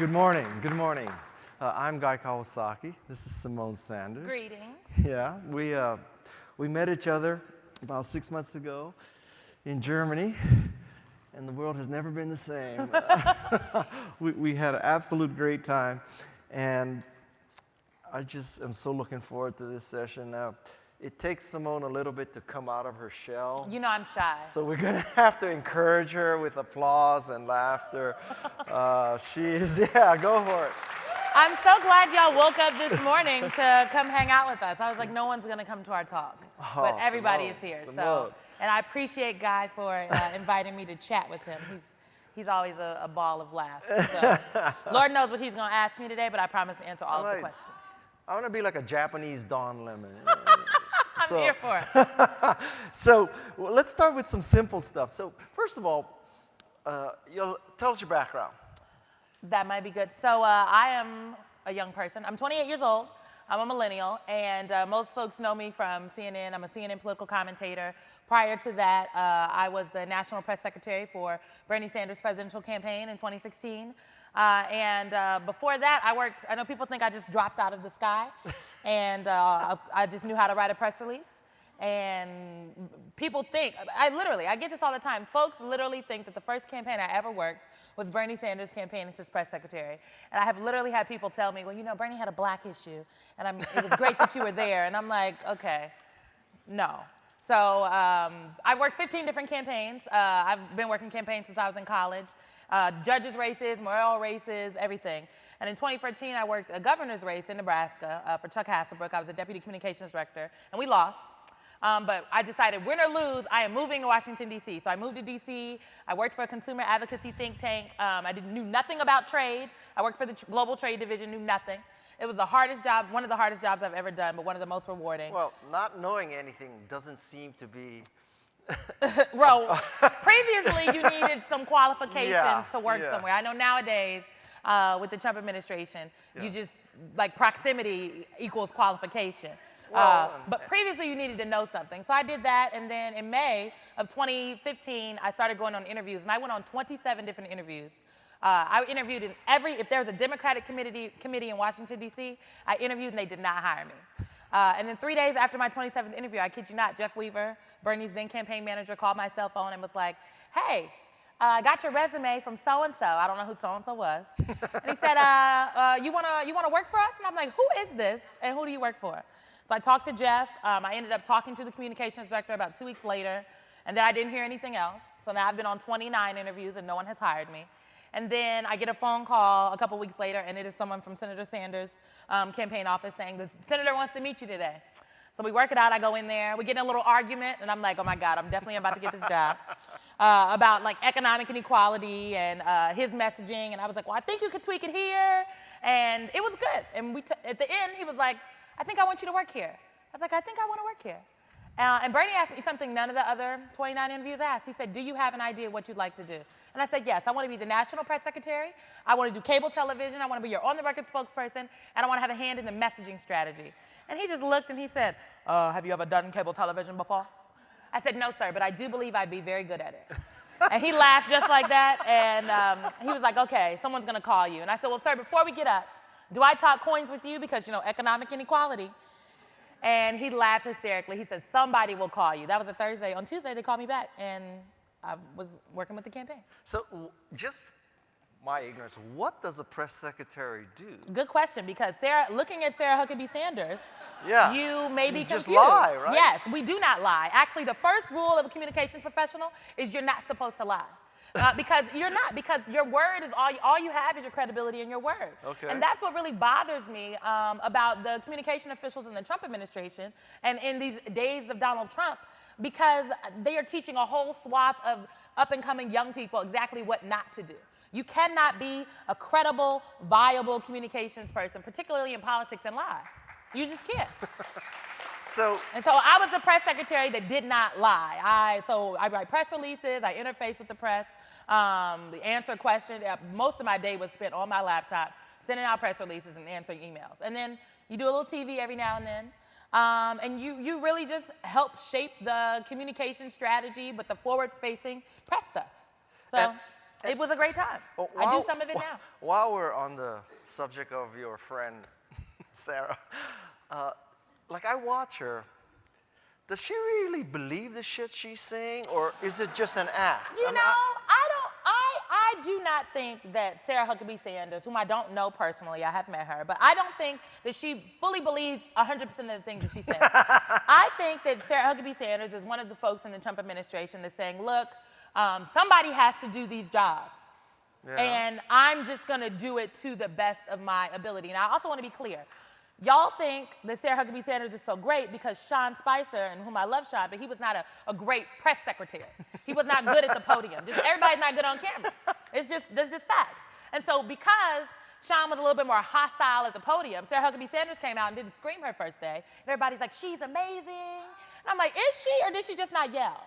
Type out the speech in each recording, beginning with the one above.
Good morning. Good morning. I'm Guy Kawasaki. This is Symone Sanders. Greetings. Yeah, we met each other about 6 months ago in Germany, and the world has never been the same. We had an absolute great time, and I just am so looking forward to this session. Now, it takes Symone a little bit to come out of her shell. You know I'm shy. So we're going to have to encourage her with applause and laughter. Yeah, go for it. I'm so glad y'all woke up this morning to come hang out with us. I was like, no one's going to come to our talk. But everybody is here. So, and I appreciate Guy for inviting me to chat with him. He's always a ball of laughs. So, Lord knows what he's going to ask me today, but I promise to answer all of the questions. I want to be like a Japanese Don Lemon. I'm here for it. So let's start with some simple stuff. So first of all, tell us your background. That might be good. So I am a young person. I'm 28 years old. I'm a millennial, and most folks know me from CNN. I'm a CNN political commentator. Prior to that, I was the national press secretary for Bernie Sanders' presidential campaign in 2016. Before that, I know people think I just dropped out of the sky, and I just knew how to write a press release. And people think, I get this all the time. Folks literally think that the first campaign I ever worked was Bernie Sanders' campaign as his press secretary. And I have literally had people tell me, well, you know, Bernie had a black issue, and it was great that you were there. And I'm like, okay, no. So I worked 15 different campaigns. I've been working campaigns since I was in college. Judges races, mayoral races, everything. And in 2014, I worked a governor's race in Nebraska for Chuck Hasselbrook. I was a deputy communications director, and we lost. But I decided, win or lose, I am moving to Washington, D.C. So I moved to D.C. I worked for a consumer advocacy think tank. I knew nothing about trade. I worked for the Global Trade Division, knew nothing. It was the hardest job, one of the hardest jobs I've ever done, but one of the most rewarding. Well, not knowing anything doesn't seem to be... Well, previously you needed some qualifications to work somewhere. I know nowadays, with the Trump administration, you just, like, proximity equals qualification. But previously you needed to know something. So I did that, and then in May of 2015, I started going on interviews, and I went on 27 different interviews. I interviewed in if there was a Democratic committee in Washington, D.C., I interviewed and they did not hire me. And then 3 days after my 27th interview, I kid you not, Jeff Weaver, Bernie's then campaign manager, called my cell phone and was like, hey, I got your resume from so-and-so. I don't know who so-and-so was. And he said, you wanna work for us? And I'm like, who is this and who do you work for? So I talked to Jeff. I ended up talking to the communications director about 2 weeks later, and then I didn't hear anything else. So now I've been on 29 interviews and no one has hired me. And then I get a phone call a couple weeks later, and it is someone from Senator Sanders' campaign office saying, the senator wants to meet you today. So we work it out. I go in there. We get in a little argument, and I'm like, oh, my God, I'm definitely about to get this job, about, like, economic inequality and his messaging. And I was like, well, I think you could tweak it here. And it was good. And at the end, he was like, I think I want you to work here. I was like, I think I want to work here. And Bernie asked me something none of the other 29 interviews asked. He said, do you have an idea what you'd like to do? And I said, yes. I want to be the national press secretary. I want to do cable television. I want to be your on-the-record spokesperson. And I want to have a hand in the messaging strategy. And he just looked and he said, have you ever done cable television before? I said, no, sir, but I do believe I'd be very good at it. And he laughed just like that. And he was like, okay, someone's going to call you. And I said, well, sir, before we get up, do I talk coins with you? Because, you know, economic inequality. And he laughed hysterically. He said, somebody will call you. That was a Thursday. On Tuesday, they called me back, and I was working with the campaign. So just my ignorance, what does a press secretary do? Good question, because looking at Sarah Huckabee Sanders, you may be confused. Just lie, right? Yes, we do not lie. Actually, the first rule of a communications professional is you're not supposed to lie. Because your word is all you have is your credibility in your word. Okay. And that's what really bothers me about the communication officials in the Trump administration and in these days of Donald Trump, because they are teaching a whole swath of up-and-coming young people exactly what not to do. You cannot be a credible, viable communications person, particularly in politics, and lie. You just can't. So I was the press secretary that did not lie. So I write press releases, I interface with the press, answer questions. Most of my day was spent on my laptop, sending out press releases and answering emails. And then you do a little TV every now and then. And you really just help shape the communication strategy, but the forward-facing press stuff. So It was a great time. Well, I do some of it now. While we're on the subject of your friend, Sarah, like I watch her, does she really believe the shit she's saying, or is it just an act? You know, I do not think that Sarah Huckabee Sanders, whom I don't know personally, I have met her, but I don't think that she fully believes 100% of the things that she says. I think that Sarah Huckabee Sanders is one of the folks in the Trump administration that's saying, look, somebody has to do these jobs. Yeah. And I'm just going to do it to the best of my ability. And I also want to be clear. Y'all think that Sarah Huckabee Sanders is so great because Sean Spicer, and whom I love Sean, but he was not a great press secretary. He was not good at the podium. Just everybody's not good on camera. That's just facts. And so because Sean was a little bit more hostile at the podium, Sarah Huckabee Sanders came out and didn't scream her first day. And everybody's like, she's amazing. And I'm like, is she, or did she just not yell?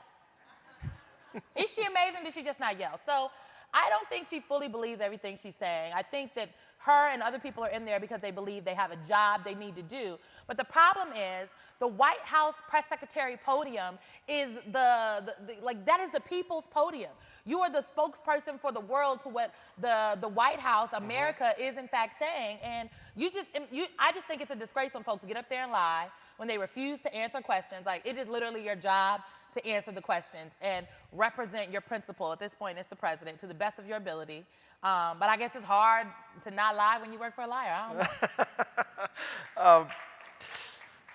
Is she amazing, or did she just not yell? So I don't think she fully believes everything she's saying. I think that her and other people are in there because they believe they have a job they need to do. But the problem is the White House press secretary podium is that is the people's podium. You are the spokesperson for the world to what the White House, America, is in fact saying. And I just think it's a disgrace when folks get up there and lie, when they refuse to answer questions. Like, it is literally your job to answer the questions and represent your principal, at this point it's the president, to the best of your ability. But I guess it's hard to not lie when you work for a liar. I don't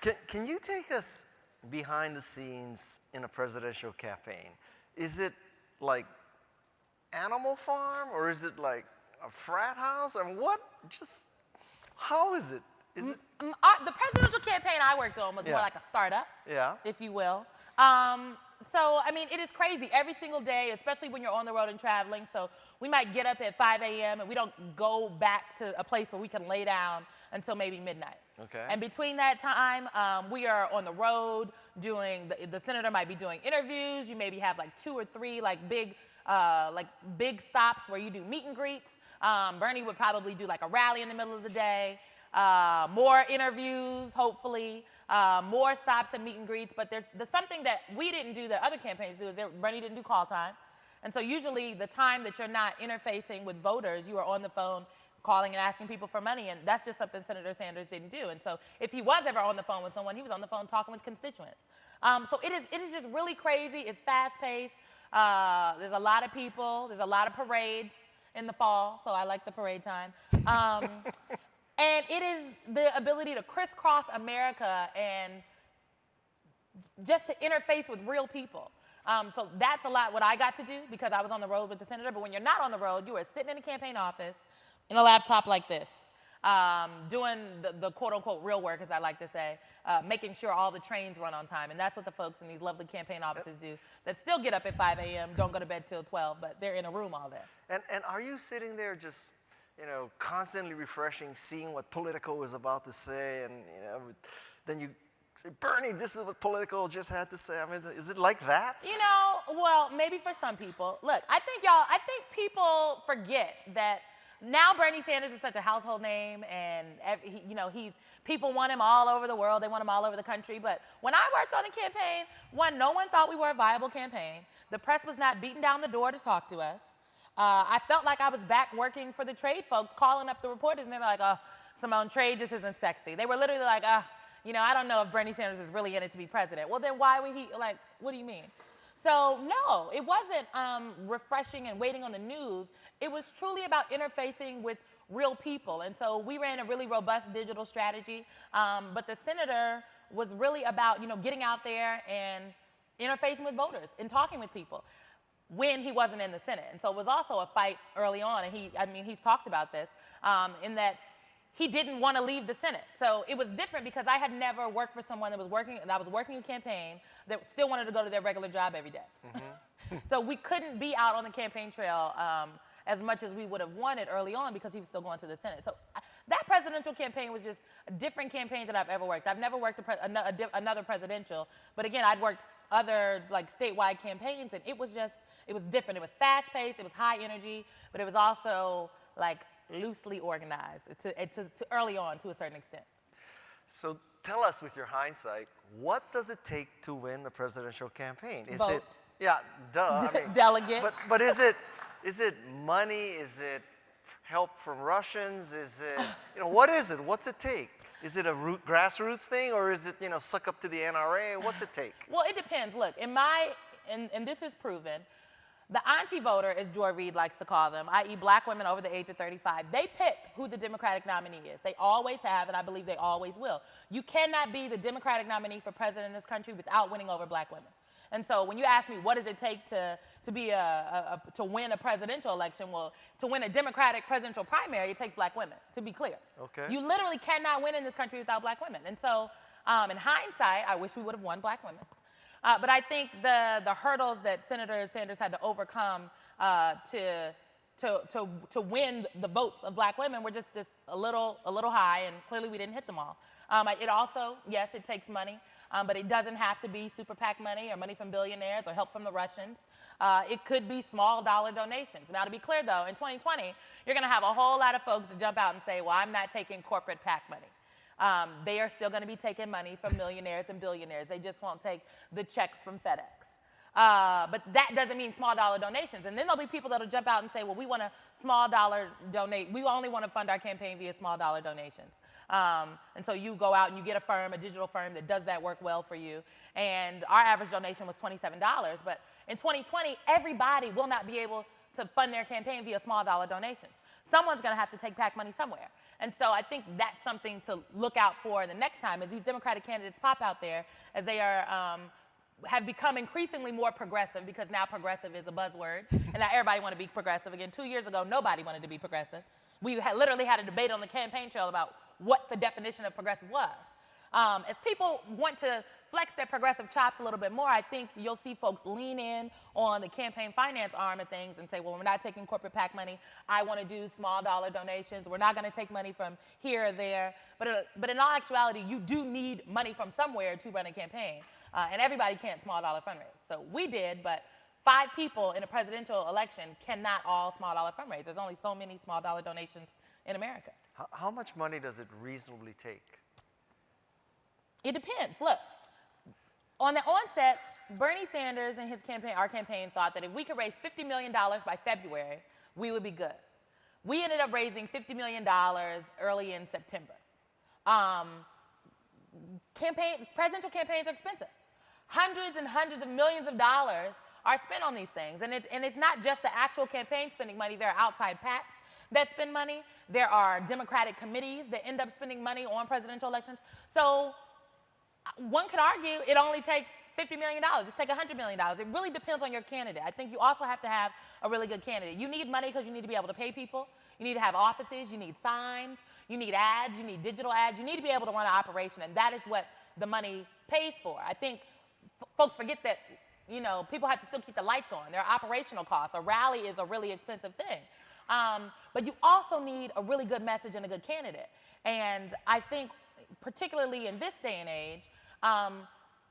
know. Can you take us behind the scenes in a presidential campaign? Is it like Animal Farm, or is it like a frat house? I mean, how is it? Is it? The presidential campaign I worked on was more like a startup, if you will. So, I mean, it is crazy every single day, especially when you're on the road and traveling. So we might get up at 5 a.m. and we don't go back to a place where we can lay down until maybe midnight. Okay. And between that time, we are on the road doing, the senator might be doing interviews. You maybe have like 2 or 3 big stops where you do meet and greets. Bernie would probably do like a rally in the middle of the day. More interviews, hopefully, more stops and meet and greets. But there's something that we didn't do that other campaigns do is Bernie didn't do call time. And so usually the time that you're not interfacing with voters, you are on the phone calling and asking people for money. And that's just something Senator Sanders didn't do. And so if he was ever on the phone with someone, he was on the phone talking with constituents. So it is just really crazy. It's fast paced. There's a lot of people. There's a lot of parades in the fall. So I like the parade time. And it is the ability to crisscross America and just to interface with real people. So that's a lot what I got to do because I was on the road with the senator. But when you're not on the road, you are sitting in a campaign office in a laptop like this, doing the quote-unquote real work, as I like to say, making sure all the trains run on time. And that's what the folks in these lovely campaign offices do that still get up at 5 a.m., don't go to bed till 12, but they're in a room all day. And are you sitting there just, constantly refreshing, seeing what Politico is about to say, and, then you say, Bernie, this is what Politico just had to say. I mean, is it like that? Well, maybe for some people. Look, I think people forget that now Bernie Sanders is such a household name, and, people want him all over the world. They want him all over the country. But when I worked on the campaign, no one thought we were a viable campaign. The press was not beating down the door to talk to us. I felt like I was back working for the trade folks, calling up the reporters, and they were like, oh, Symone, trade just isn't sexy. They were literally like, I don't know if Bernie Sanders is really in it to be president. Well, then why would he, what do you mean? So, no, it wasn't refreshing and waiting on the news. It was truly about interfacing with real people. And so we ran a really robust digital strategy. But the senator was really about, getting out there and interfacing with voters and talking with people when he wasn't in the Senate. And so it was also a fight early on, and he's talked about this, in that he didn't want to leave the Senate. So it was different because I had never worked for someone that was working a campaign that still wanted to go to their regular job every day. Mm-hmm. So we couldn't be out on the campaign trail as much as we would have wanted early on because he was still going to the Senate. So that presidential campaign was just a different campaign than I've ever worked. I've never worked another presidential, but again, I'd worked other statewide campaigns, and it was different. It was fast-paced, it was high energy, but it was also loosely organized to early on to a certain extent. So tell us, with your hindsight, what does it take to win a presidential campaign? Votes. Yeah, duh. Delegates. But is it Is it money? Is it help from Russians? Is it, what is it? What's it take? Is it a grassroots thing, or is it, suck up to the NRA? What's it take? Well, it depends. Look, and this is proven, the auntie voter, as Joy Reid likes to call them, i.e. black women over the age of 35, they pick who the Democratic nominee is. They always have, and I believe they always will. You cannot be the Democratic nominee for president in this country without winning over black women. And so when you ask me what does it take to win a presidential election, well, to win a Democratic presidential primary, it takes black women, to be clear. Okay. You literally cannot win in this country without black women. And so in hindsight, I wish we would have won black women. But I think the hurdles that Senator Sanders had to overcome to win the votes of black women were just a little high, and clearly we didn't hit them all. It also, yes, it takes money, but it doesn't have to be super PAC money or money from billionaires or help from the Russians. It could be small dollar donations. Now, to be clear, though, in 2020, you're going to have a whole lot of folks that jump out and say, well, I'm not taking corporate PAC money. They are still going to be taking money from millionaires and billionaires. They just won't take the checks from FedEx. But that doesn't mean small dollar donations. And then there'll be people that'll jump out and say, well, we want a small dollar donate. We only want to fund our campaign via small dollar donations. And so you go out and you get a digital firm that does that work well for you. And our average donation was $27. But in 2020, everybody will not be able to fund their campaign via small dollar donations. Someone's going to have to take PAC money somewhere. And so I think that's something to look out for the next time as these Democratic candidates pop out there, as they have become increasingly more progressive, because now progressive is a buzzword, and now everybody want to be progressive again. 2 years ago, nobody wanted to be progressive. We literally had a debate on the campaign trail about what the definition of progressive was. As people want to flex their progressive chops a little bit more, I think you'll see folks lean in on the campaign finance arm of things and say, well, we're not taking corporate PAC money. I want to do small dollar donations. We're not going to take money from here or there. But in all actuality, you do need money from somewhere to run a campaign. And everybody can't small dollar fundraise. So we did, but 5 people in a presidential election cannot all small dollar fundraise. There's only so many small dollar donations in America. How much money does it reasonably take? It depends. Look, on the onset, Bernie Sanders and his campaign, our campaign, thought that if we could raise $50 million by February, we would be good. We ended up raising $50 million early in September. Presidential campaigns are expensive. Hundreds and hundreds of millions of dollars are spent on these things. And it's not just the actual campaign spending money. There are outside PACs that spend money. There are Democratic committees that end up spending money on presidential elections. So one could argue it only takes $50 million. It takes $100 million. It really depends on your candidate. I think you also have to have a really good candidate. You need money because you need to be able to pay people. You need to have offices. You need signs. You need ads. You need digital ads. You need to be able to run an operation, and that is what the money pays for. I think folks forget that, people have to still keep the lights on. There are operational costs. A rally is a really expensive thing. But you also need a really good message and a good candidate. And I think, particularly in this day and age,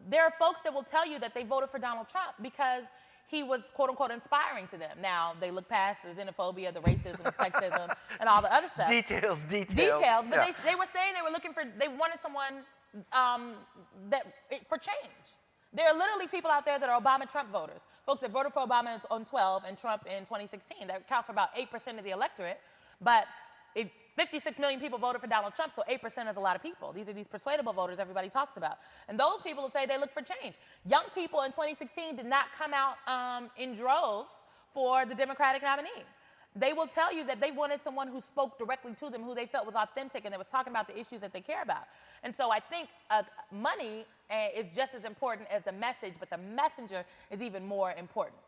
there are folks that will tell you that they voted for Donald Trump because he was, quote unquote, inspiring to them. Now, they look past the xenophobia, the racism, the sexism, and all the other stuff. Details. But Yeah. they were saying they wanted someone for change. There are literally people out there that are Obama-Trump voters, folks that voted for Obama in 2012 and Trump in 2016. That counts for about 8% of the electorate. But if 56 million people voted for Donald Trump, so 8% is a lot of people. These are these persuadable voters everybody talks about. And those people will say they look for change. Young people in 2016 did not come out in droves for the Democratic nominee. They will tell you that they wanted someone who spoke directly to them, who they felt was authentic and that was talking about the issues that they care about. And so I think money is just as important as the message, but the messenger is even more important.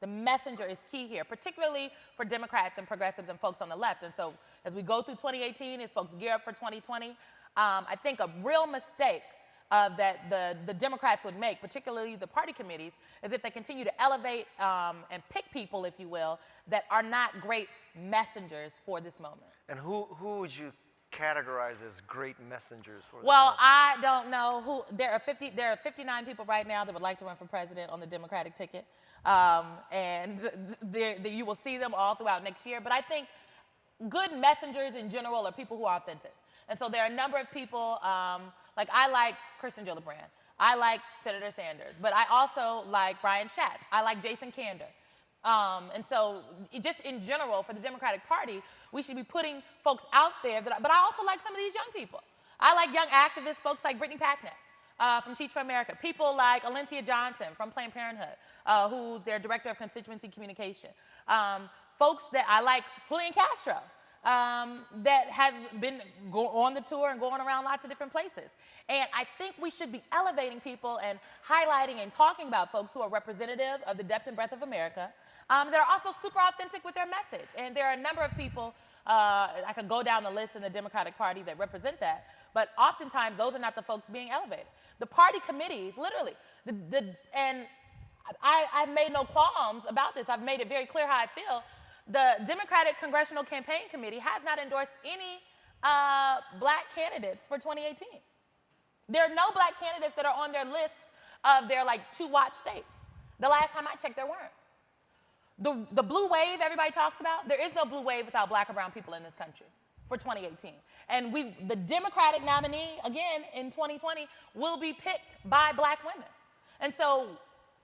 The messenger is key here, particularly for Democrats and progressives and folks on the left. And so as we go through 2018, as folks gear up for 2020, I think a real mistake that the Democrats would make, particularly the party committees, is if they continue to elevate and pick people, if you will, that are not great messengers for this moment. And who would you categorize as great messengers for this Well, moment? I don't know who. There are 59 people right now that would like to run for president on the Democratic ticket. And you will see them all throughout next year. But I think good messengers in general are people who are authentic. And so there are a number of people, like I like Kirsten Gillibrand. I like Senator Sanders. But I also like Brian Schatz. I like Jason Kander. And so just in general, for the Democratic Party, we should be putting folks out there. But I also like some of these young people. I like young activists, folks like Brittany Packnett from Teach for America. People like Alencia Johnson from Planned Parenthood, who's their director of constituency communication. Folks that I like, Julian Castro, that has been on the tour and going around lots of different places. And I think we should be elevating people and highlighting and talking about folks who are representative of the depth and breadth of America, that are also super authentic with their message. And there are a number of people, I could go down the list in the Democratic Party that represent that, but oftentimes those are not the folks being elevated. The party committees, literally, and I've made no qualms about this. I've made it very clear how I feel. The Democratic Congressional Campaign Committee has not endorsed any black candidates for 2018. There are no black candidates that are on their list of their to-watch states. The last time I checked, there weren't. The blue wave everybody talks about, there is no blue wave without black or brown people in this country for 2018. And the Democratic nominee, again, in 2020, will be picked by black women. And so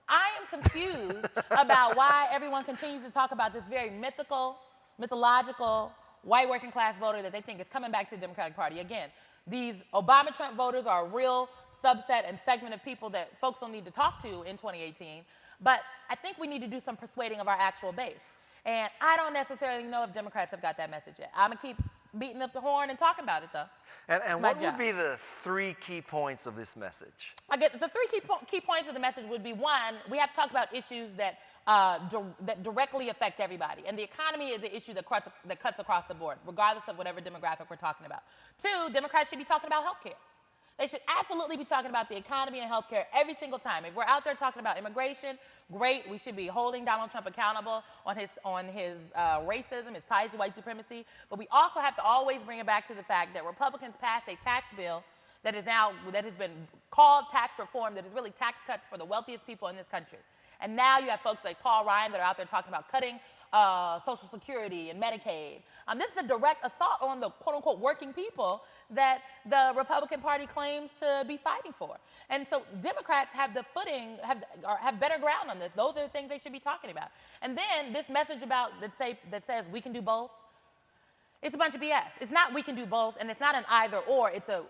I am confused about why everyone continues to talk about this very mythological, white working class voter that they think is coming back to the Democratic Party. Again, these Obama-Trump voters are a real subset and segment of people that folks don't need to talk to in 2018. But I think we need to do some persuading of our actual base. And I don't necessarily know if Democrats have got that message yet. I'm going to keep beating up the horn and talking about it, though. And what would be the 3 key points of this message? I get the 3 key points of the message would be, 1, we have to talk about issues that directly affect everybody. And the economy is an issue that cuts across the board, regardless of whatever demographic we're talking about. 2, Democrats should be talking about health care. They should absolutely be talking about the economy and healthcare every single time. If we're out there talking about immigration, great. We should be holding Donald Trump accountable on his racism, his ties to white supremacy. But we also have to always bring it back to the fact that Republicans passed a tax bill that has been called tax reform, that is really tax cuts for the wealthiest people in this country. And now you have folks like Paul Ryan that are out there talking about cutting Social Security and Medicaid. This is a direct assault on the quote-unquote working people that the Republican Party claims to be fighting for. And so Democrats have the footing, have better ground on this. Those are the things they should be talking about. And then this message that says we can do both, it's a bunch of BS. It's not we can do both, and it's not an either or, it's a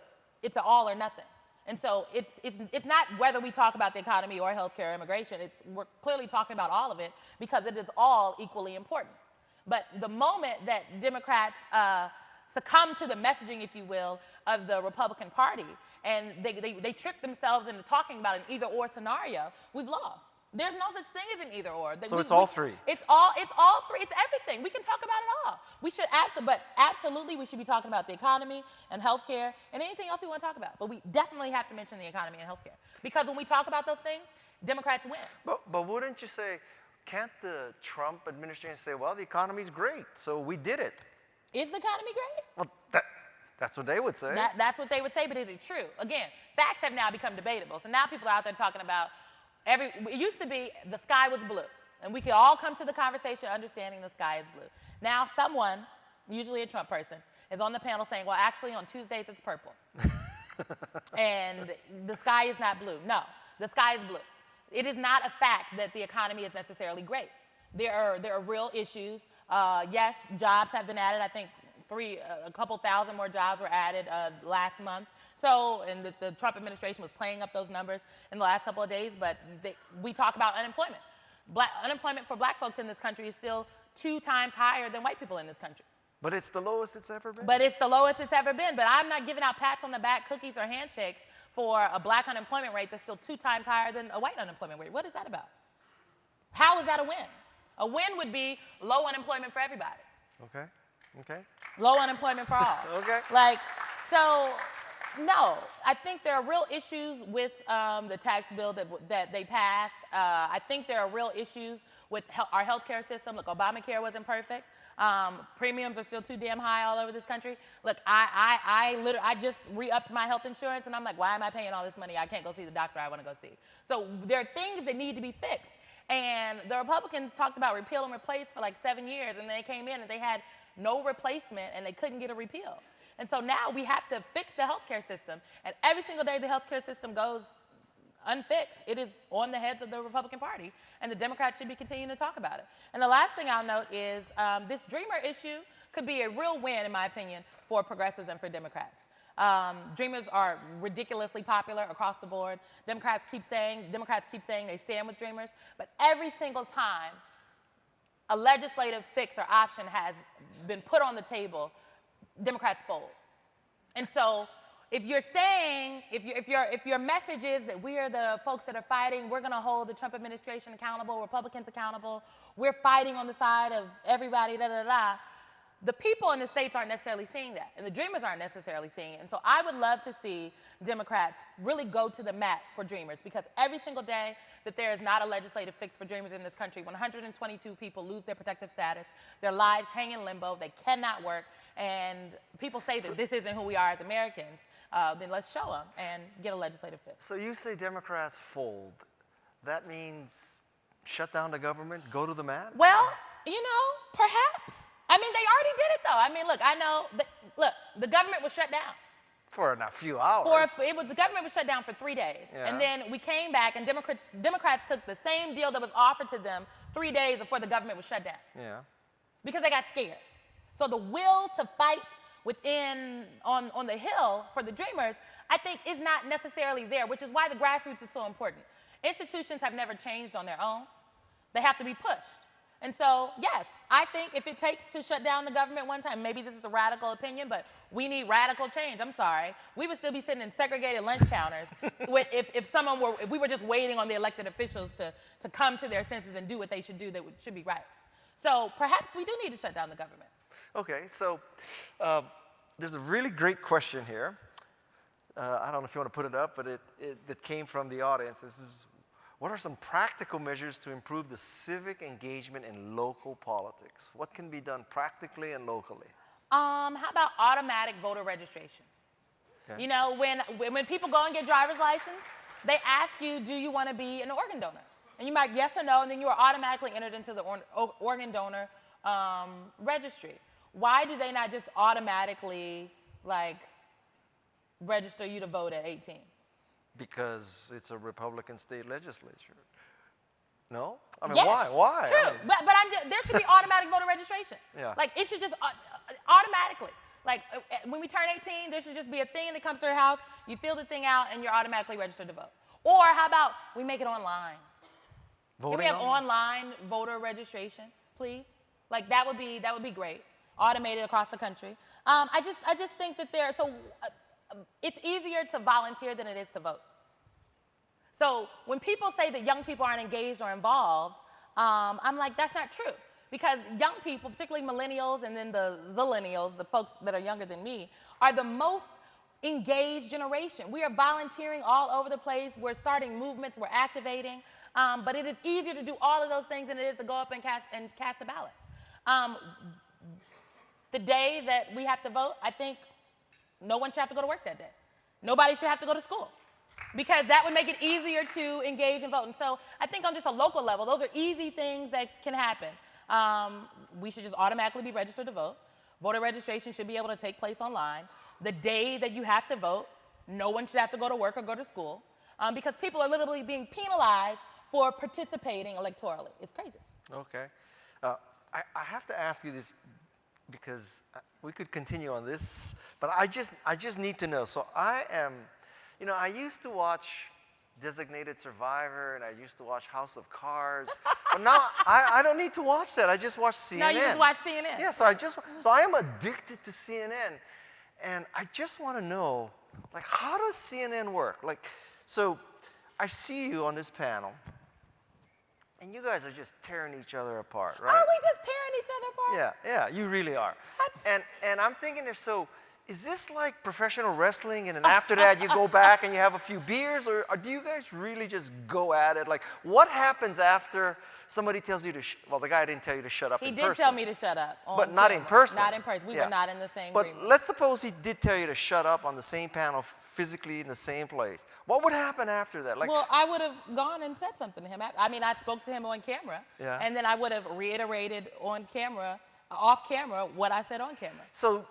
all or nothing. And so it's not whether we talk about the economy or healthcare or immigration. We're clearly talking about all of it because it is all equally important. But the moment that Democrats succumb to the messaging, if you will, of the Republican Party, and they trick themselves into talking about an either-or scenario, we've lost. There's no such thing as an either-or. So it's all 3. It's all 3. It's everything. We can talk about it all. We should absolutely we should be talking about the economy and healthcare and anything else we want to talk about. But we definitely have to mention the economy and healthcare because when we talk about those things, Democrats win. But wouldn't you say, can't the Trump administration say, well, the economy's great, so we did it? Is the economy great? Well, that's what they would say. That's what they would say, but is it true? Again, facts have now become debatable. So now people are out there talking about it used to be the sky was blue, and we could all come to the conversation understanding the sky is blue. Now someone, usually a Trump person, is on the panel saying, well, actually on Tuesdays it's purple. And the sky is not blue. No, the sky is blue. It is not a fact that the economy is necessarily great. There are real issues. Yes, jobs have been added. I think a couple thousand more jobs were added last month. So, and the Trump administration was playing up those numbers in the last couple of days, but we talk about unemployment. Unemployment for black folks in this country is still 2 times higher than white people in this country. But it's the lowest it's ever been. But it's the lowest it's ever been. But I'm not giving out pats on the back, cookies, or handshakes for a black unemployment rate that's still 2 times higher than a white unemployment rate. What is that about? How is that a win? A win would be low unemployment for everybody. Okay. Low unemployment for all. Okay. So, no, I think there are real issues with the tax bill that they passed. I think there are real issues with our healthcare system. Look, Obamacare wasn't perfect. Premiums are still too damn high all over this country. Look, I just re-upped my health insurance, and I'm like, why am I paying all this money? I can't go see the doctor I want to go see. So there are things that need to be fixed. And the Republicans talked about repeal and replace for 7 years, and they came in and they had no replacement, and they couldn't get a repeal. And so now we have to fix the healthcare system. And every single day the healthcare system goes unfixed. It is on the heads of the Republican Party, and the Democrats should be continuing to talk about it. And the last thing I'll note is this Dreamer issue could be a real win, in my opinion, for progressives and for Democrats. Dreamers are ridiculously popular across the board. Democrats keep saying they stand with Dreamers, but every single time a legislative fix or option has been put on the table, Democrats fold. And so if you're saying, if your message is that we are the folks that are fighting, we're going to hold the Trump administration accountable, Republicans accountable, we're fighting on the side of everybody, the people in the states aren't necessarily seeing that, and the Dreamers aren't necessarily seeing it. And so I would love to see Democrats really go to the mat for Dreamers, because every single day that there is not a legislative fix for Dreamers in this country, 122 people lose their protective status, their lives hang in limbo, they cannot work, and people say that this isn't who we are as Americans, then let's show them and get a legislative fix. So you say Democrats fold. That means shut down the government, go to the mat? Well, perhaps. I mean, they already did it, though. I mean, look, I know, the government was shut down. For a few hours. The government was shut down for 3 days. Yeah. And then we came back, and Democrats took the same deal that was offered to them 3 days before the government was shut down. Yeah. Because they got scared. So the will to fight on the Hill for the Dreamers, I think, is not necessarily there, which is why the grassroots is so important. Institutions have never changed on their own. They have to be pushed. And so, yes, I think if it takes to shut down the government one time, maybe this is a radical opinion, but we need radical change. I'm sorry. We would still be sitting in segregated lunch counters if we were just waiting on the elected officials to come to their senses and do what they should do that should be right. So perhaps we do need to shut down the government. Okay, so there's a really great question here. I don't know if you want to put it up, but it came from the audience. This is, what are some practical measures to improve the civic engagement in local politics? What can be done practically and locally? How about automatic voter registration? Okay. When people go and get driver's license, they ask you, do you want to be an organ donor? And you might yes or no, and then you are automatically entered into the organ donor registry. Why do they not just automatically, register you to vote at 18? Because it's a Republican state legislature. No? I mean, yes, why? True, I mean, but there should be automatic voter registration. Yeah. It should just automatically. When we turn 18, there should just be a thing that comes to your house, you fill the thing out, and you're automatically registered to vote. Or how about we make it online? Can we have online voter registration, please? That would be great. Automated across the country. I just think that it's easier to volunteer than it is to vote. So when people say that young people aren't engaged or involved, I'm like, that's not true. Because young people, particularly millennials and then the zillennials, the folks that are younger than me, are the most engaged generation. We are volunteering all over the place. We're starting movements. We're activating. But it is easier to do all of those things than it is to go up and cast a ballot. The day that we have to vote, I think no one should have to go to work that day. Nobody should have to go to school, because that would make it easier to engage and vote. And so I think on just a local level, those are easy things that can happen. We should just automatically be registered to vote. Voter registration should be able to take place online. The day that you have to vote, no one should have to go to work or go to school, because people are literally being penalized for participating electorally. It's crazy. Okay. I have to ask you this, because we could continue on this, but I just need to know. So I used to watch Designated Survivor, and I used to watch House of Cards, but now I don't need to watch that. I just watch CNN. Now you just watch CNN. Yeah, so I am addicted to CNN, and I just want to know, how does CNN work? So I see you on this panel, and you guys are just tearing each other apart, right? Are we just tearing each other apart? Yeah, you really are. And I'm thinking, so is this like professional wrestling, and then after that you go back and you have a few beers, or do you guys really just go at it? What happens after somebody tells you to, well, the guy didn't tell you to shut up in person. He did tell me to shut up. But not in person. Not in person. We were not in the same room. But let's suppose he did tell you to shut up on the same panel, physically in the same place. What would happen after that? Well, I would have gone and said something to him. I mean, I spoke to him on camera, and then I would have reiterated off camera, what I said on camera. So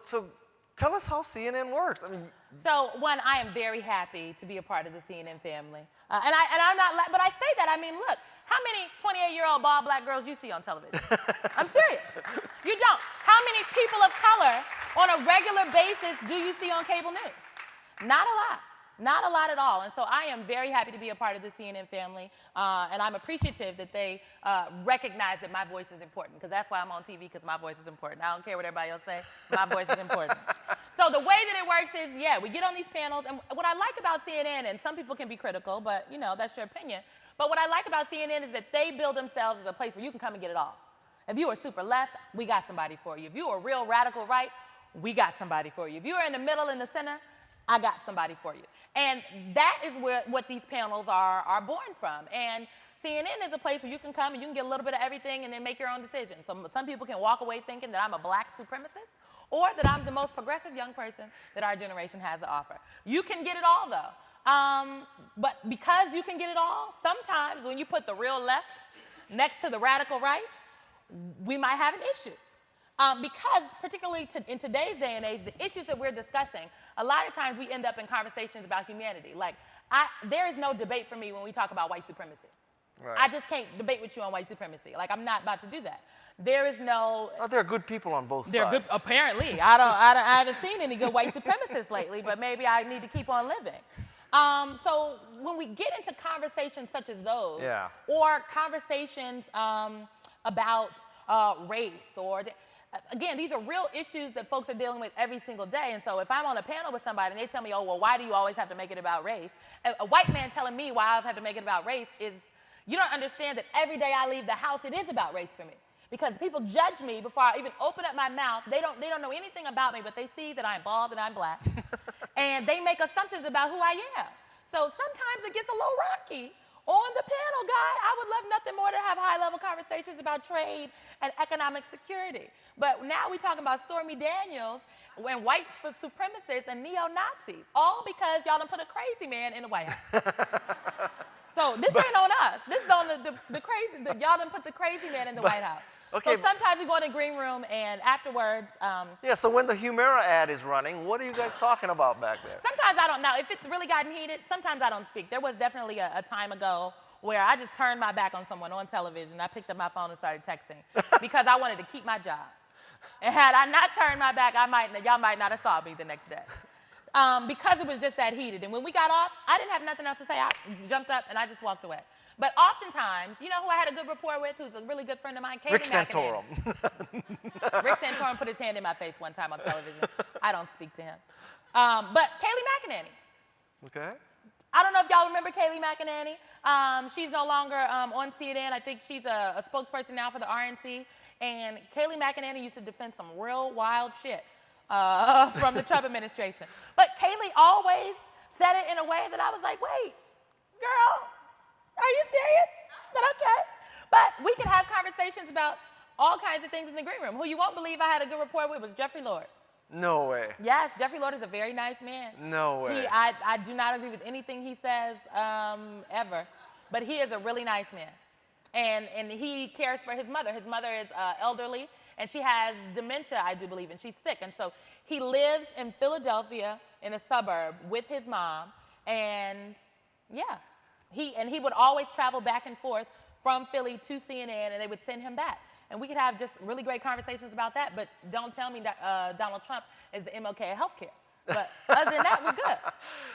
tell us how CNN works. I mean, So one, I am very happy to be a part of the CNN family. And I'm not, but I say that, I mean, look, how many 28-year-old bald black girls you see on television? I'm serious. You don't. How many people of color on a regular basis do you see on cable news? Not a lot. Not a lot at all. And so I am very happy to be a part of the CNN family. And I'm appreciative that they recognize that my voice is important, because that's why I'm on TV, because my voice is important. I don't care what everybody else say. My voice is important. So the way that it works is, yeah, we get on these panels. And what I like about CNN, and some people can be critical, but, you know, that's your opinion. But what I like about CNN is that they build themselves as a place where you can come and get it all. If you are super left, we got somebody for you. If you are real radical right, we got somebody for you. If you are in the middle, in the center, I got somebody for you. And that is what these panels are born from. And CNN is a place where you can come and you can get a little bit of everything and then make your own decision. So some people can walk away thinking that I'm a black supremacist, or that I'm the most progressive young person that our generation has to offer. You can get it all, though. But because you can get it all, sometimes when you put the real left next to the radical right, we might have an issue. Because particularly in today's day and age, the issues that we're discussing, a lot of times we end up in conversations about humanity. Like, there is no debate for me when we talk about white supremacy. Right. I just can't debate with you on white supremacy. Like, I'm not about to do that. There is no... Oh, there are good people on both sides. They're good, apparently. I haven't seen any good white supremacists lately, but maybe I need to keep on living. So when we get into conversations such as those, or conversations about race, or... Again, these are real issues that folks are dealing with every single day. And so if I'm on a panel with somebody and they tell me, oh, well, why do you always have to make it about race? A white man telling me why I always have to make it about race is, you don't understand that every day I leave the house, it is about race for me. Because people judge me before I even open up my mouth. They don't know anything about me, but they see that I'm bald and I'm black. And they make assumptions about who I am. So sometimes it gets a little rocky. On the panel, Guy, I would love nothing more than have high-level conversations about trade and economic security. But now we're talking about Stormy Daniels and white supremacists and neo-Nazis, all because y'all done put a crazy man in the White House. So this ain't on us. This is on the crazy, y'all done put the crazy man in the White House. Okay, so sometimes we go in the green room and afterwards... yeah, so when the Humira ad is running, what are you guys talking about back there? Sometimes I don't know. If it's really gotten heated, sometimes I don't speak. There was definitely a time ago where I just turned my back on someone on television. I picked up my phone and started texting because I wanted to keep my job. And had I not turned my back, y'all might not have saw me the next day. Because it was just that heated. And when we got off, I didn't have nothing else to say. I jumped up and I just walked away. But oftentimes, you know who I had a good rapport with, who's a really good friend of mine? Rick Santorum. Rick Santorum put his hand in my face one time on television. I don't speak to him. But Kayleigh McEnany. Okay. I don't know if y'all remember Kayleigh McEnany. She's no longer on CNN. I think she's a spokesperson now for the RNC. And Kayleigh McEnany used to defend some real wild shit from the Trump administration. But Kayleigh always said it in a way that I was like, wait, girl, are you serious? But okay. But we can have conversations about all kinds of things in the green room. Who you won't believe I had a good rapport with was Jeffrey Lord. No way. Yes, Jeffrey Lord is a very nice man. No way. I do not agree with anything he says ever, but he is a really nice man. And he cares for his mother. His mother is elderly, and she has dementia, I do believe, and she's sick. And so he lives in Philadelphia in a suburb with his mom, and yeah. He would always travel back and forth from Philly to CNN, and they would send him back. And we could have just really great conversations about that, but don't tell me that Donald Trump is the MLK of healthcare. But other than that, we're good.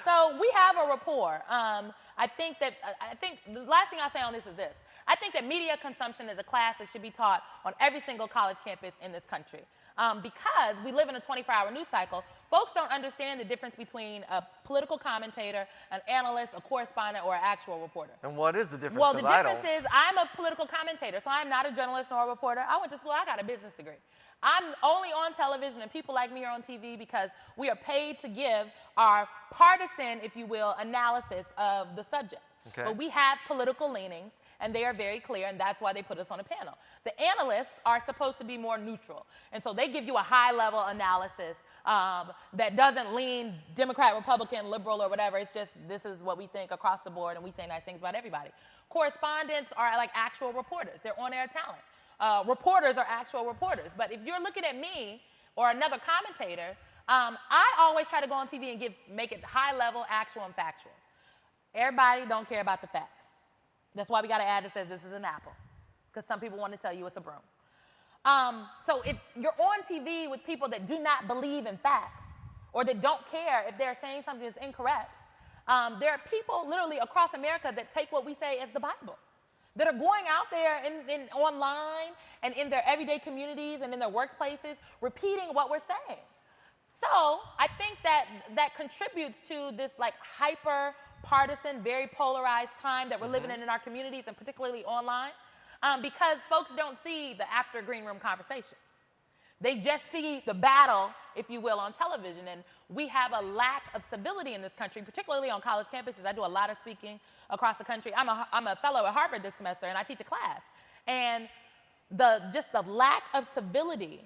So we have a rapport. I think the last thing I'll say on this is this. I think that media consumption is a class that should be taught on every single college campus in this country. Because we live in a 24-hour news cycle, folks don't understand the difference between a political commentator, an analyst, a correspondent, or an actual reporter. And what is the difference? Well, the difference is I'm a political commentator, so I'm not a journalist nor a reporter. I went to school, I got a business degree. I'm only on television, and people like me are on TV because we are paid to give our partisan, if you will, analysis of the subject. Okay. But we have political leanings, and they are very clear, and that's why they put us on a panel. The analysts are supposed to be more neutral, and so they give you a high-level analysis that doesn't lean Democrat, Republican, liberal, or whatever. It's just this is what we think across the board, and we say nice things about everybody. Correspondents are like actual reporters. They're on-air talent. Reporters are actual reporters. But if you're looking at me or another commentator, I always try to go on TV and make it high level, actual, and factual. Everybody don't care about the facts. That's why we got an ad that says this is an apple, because some people want to tell you it's a broom. So if you're on TV with people that do not believe in facts or that don't care if they're saying something that's incorrect, there are people literally across America that take what we say as the Bible, that are going out there in online and in their everyday communities and in their workplaces repeating what we're saying. So I think that contributes to this like hyper partisan, very polarized time that we're living in our communities and particularly online, because folks don't see the after green room conversation. They just see the battle, if you will, on television. And we have a lack of civility in this country, particularly on college campuses. I do a lot of speaking across the country. I'm a fellow at Harvard this semester, and I teach a class. And just the lack of civility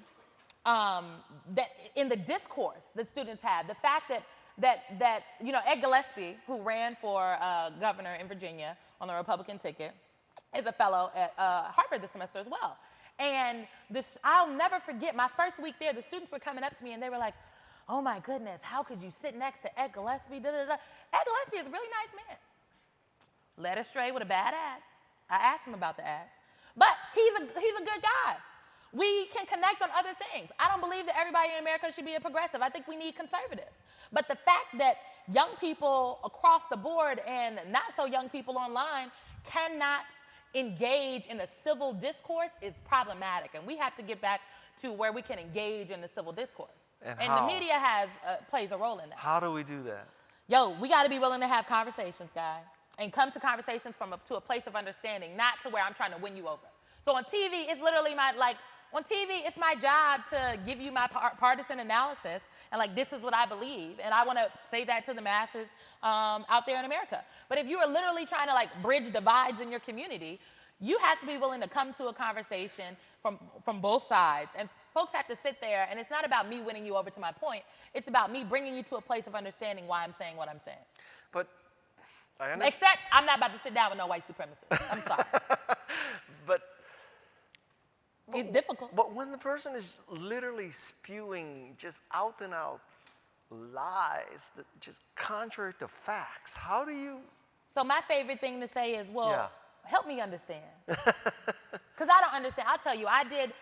that in the discourse that students have, the fact that you know, Ed Gillespie, who ran for governor in Virginia on the Republican ticket, is a fellow at Harvard this semester as well. And I'll never forget, my first week there, the students were coming up to me and they were like, oh my goodness, how could you sit next to Ed Gillespie, da, da, da. Ed Gillespie is a really nice man. Led astray with a bad ad. I asked him about the ad. But he's a good guy. We can connect on other things. I don't believe that everybody in America should be a progressive. I think we need conservatives. But the fact that young people across the board and not so young people online cannot engage in a civil discourse is problematic. And we have to get back to where we can engage in the civil discourse. And the media plays a role in that. How do we do that? Yo, we got to be willing to have conversations, guys, and come to conversations to a place of understanding, not to where I'm trying to win you over. So on TV, it's literally on TV, it's my job to give you my partisan analysis and like, this is what I believe. And I want to say that to the masses out there in America. But if you are literally trying to like bridge divides in your community, you have to be willing to come to a conversation from both sides. And folks have to sit there, and it's not about me winning you over to my point. It's about me bringing you to a place of understanding why I'm saying what I'm saying. But I understand. Except I'm not about to sit down with no white supremacists. I'm sorry. But it's difficult. But when the person is literally spewing just out and out lies that just contrary to facts, how do you? So my favorite thing to say is, well, yeah. Help me understand. Because I don't understand. I'll tell you, I did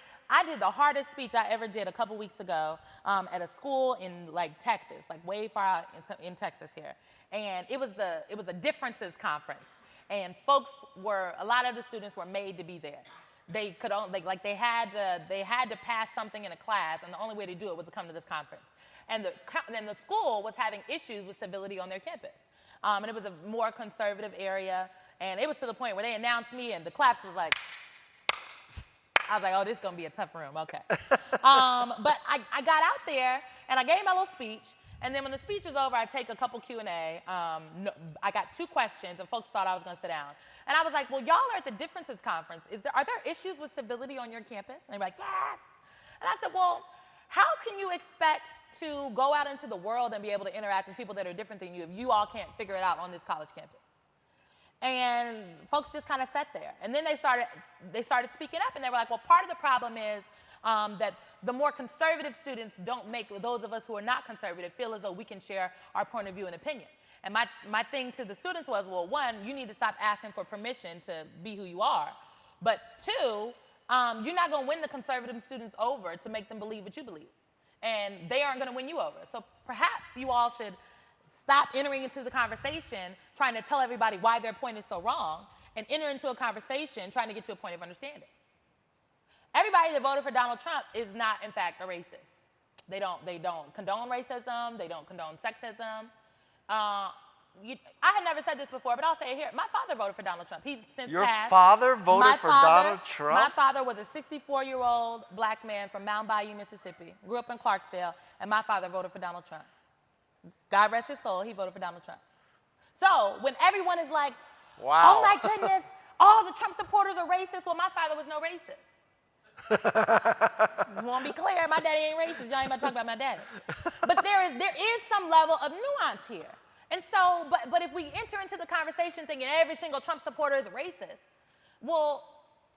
the hardest speech I ever did a couple weeks ago at a school in like Texas, like way far out in Texas here. And it was a differences conference. And a lot of the students were made to be there. They had to pass something in a class, and the only way to do it was to come to this conference. And the school was having issues with civility on their campus. And it was a more conservative area, and it was to the point where they announced me, and the claps was like, I was like, oh, this is gonna be a tough room, okay. But I got out there, and I gave my little speech, and then when the speech is over, I take a couple Q&A. I got 2 questions, and folks thought I was gonna sit down. And I was like, well, y'all are at the differences conference. Are there issues with civility on your campus? And they were like, yes. And I said, well, how can you expect to go out into the world and be able to interact with people that are different than you if you all can't figure it out on this college campus? And folks just kind of sat there. And then they started speaking up, and they were like, well, part of the problem is that the more conservative students don't make those of us who are not conservative feel as though we can share our point of view and opinion. And my thing to the students was, well, 1, you need to stop asking for permission to be who you are. But 2, you're not going to win the conservative students over to make them believe what you believe. And they aren't going to win you over. So perhaps you all should stop entering into the conversation trying to tell everybody why their point is so wrong, and enter into a conversation trying to get to a point of understanding. Everybody that voted for Donald Trump is not, in fact, a racist. They don't condone racism. They don't condone sexism. I had never said this before, but I'll say it here. My father voted for Donald Trump. He's since Your passed. father voted for Donald Trump? My father was a 64-year-old black man from Mound Bayou, Mississippi. Grew up in Clarksdale, and my father voted for Donald Trump. God rest his soul, he voted for Donald Trump. So when everyone is like, wow. Oh my goodness, all the Trump supporters are racist, well, my father was no racist. Just want to be clear, my daddy ain't racist. Y'all ain't about to talk about my daddy. But there is some level of nuance here. And so, but if we enter into the conversation thinking every single Trump supporter is a racist, well,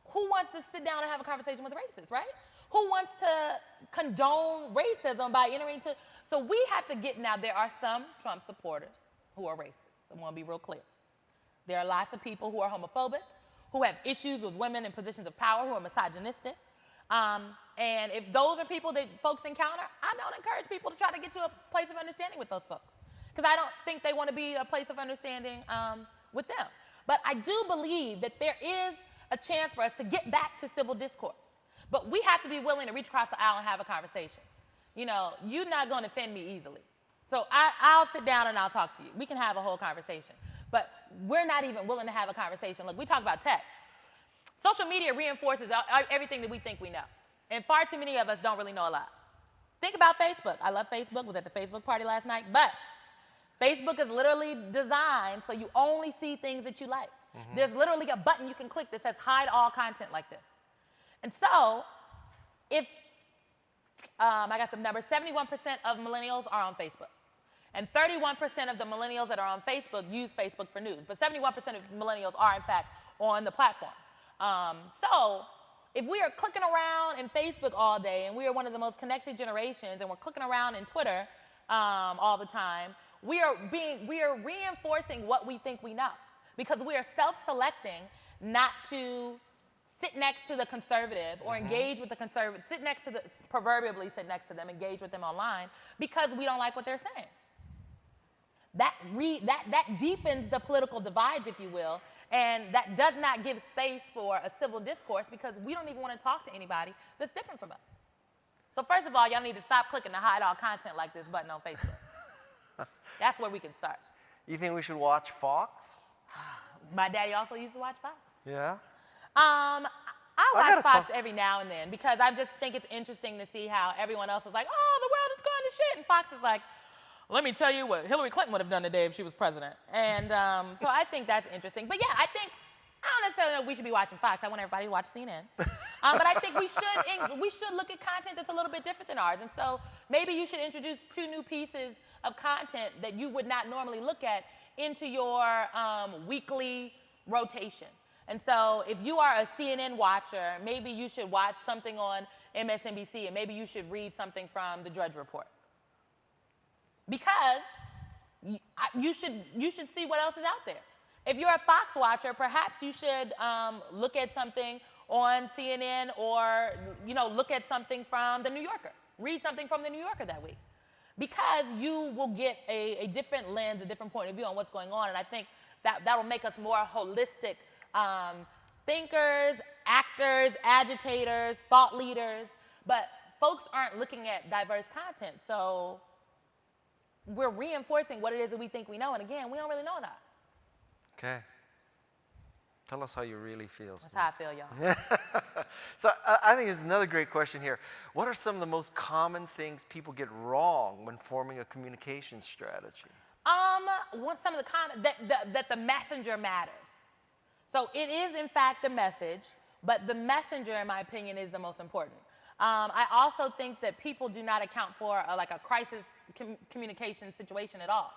who wants to sit down and have a conversation with a racist, right? Who wants to condone racism by entering to? So we have to get, now there are some Trump supporters who are racist. I want to be real clear. There are lots of people who are homophobic, who have issues with women in positions of power, who are misogynistic. And if those are people that folks encounter, I don't encourage people to try to get to a place of understanding with those folks, because I don't think they want to be a place of understanding with them. But I do believe that there is a chance for us to get back to civil discourse. But we have to be willing to reach across the aisle and have a conversation. You know, you're not going to offend me easily. So I'll sit down and I'll talk to you. We can have a whole conversation. But we're not even willing to have a conversation. Look, we talk about tech. Social media reinforces everything that we think we know. And far too many of us don't really know a lot. Think about Facebook. I love Facebook. Was at the Facebook party last night. But Facebook is literally designed so you only see things that you like. Mm-hmm. There's literally a button you can click that says hide all content like this. And so if, I got some numbers, 71% of millennials are on Facebook. And 31% of the millennials that are on Facebook use Facebook for news. But 71% of millennials are, in fact, on the platform. So if we are clicking around in Facebook all day, and we are one of the most connected generations, and we're clicking around in Twitter all the time, we are reinforcing what we think we know. Because we are self-selecting not to sit next to the conservative or engage with the conservative, proverbially sit next to them, engage with them online, because we don't like what they're saying. That deepens the political divides, if you will, and that does not give space for a civil discourse, because we don't even want to talk to anybody that's different from us. So first of all, y'all need to stop clicking the hide all content like this button on Facebook. That's where we can start. You think we should watch Fox? My daddy also used to watch Fox. Yeah? I watch Fox every now and then, because I just think it's interesting to see how everyone else is like, oh, the world is going to shit. And Fox is like, let me tell you what Hillary Clinton would have done today if she was president. And so I think that's interesting. But yeah, I don't necessarily know if we should be watching Fox. I want everybody to watch CNN. But I think we should look at content that's a little bit different than ours. And so maybe you should introduce 2 new pieces of content that you would not normally look at into your weekly rotation. And so if you are a CNN watcher, maybe you should watch something on MSNBC, and maybe you should read something from the Drudge Report. Because you should see what else is out there. If you're a Fox watcher, perhaps you should look at something on CNN, or look at something from the New Yorker. Read something from the New Yorker that week. Because you will get a different lens, a different point of view on what's going on. And I think that will make us more holistic thinkers, actors, agitators, thought leaders. But folks aren't looking at diverse content. So we're reinforcing what it is that we think we know. And again, we don't really know that. Okay. Tell us how you really feel. That's how I feel, y'all. So I think it's another great question here. What are some of the most common things people get wrong when forming a communication strategy? Some of the common, that the messenger matters. So it is, in fact, the message, but the messenger, in my opinion, is the most important. I also think that people do not account for a crisis communication situation at all.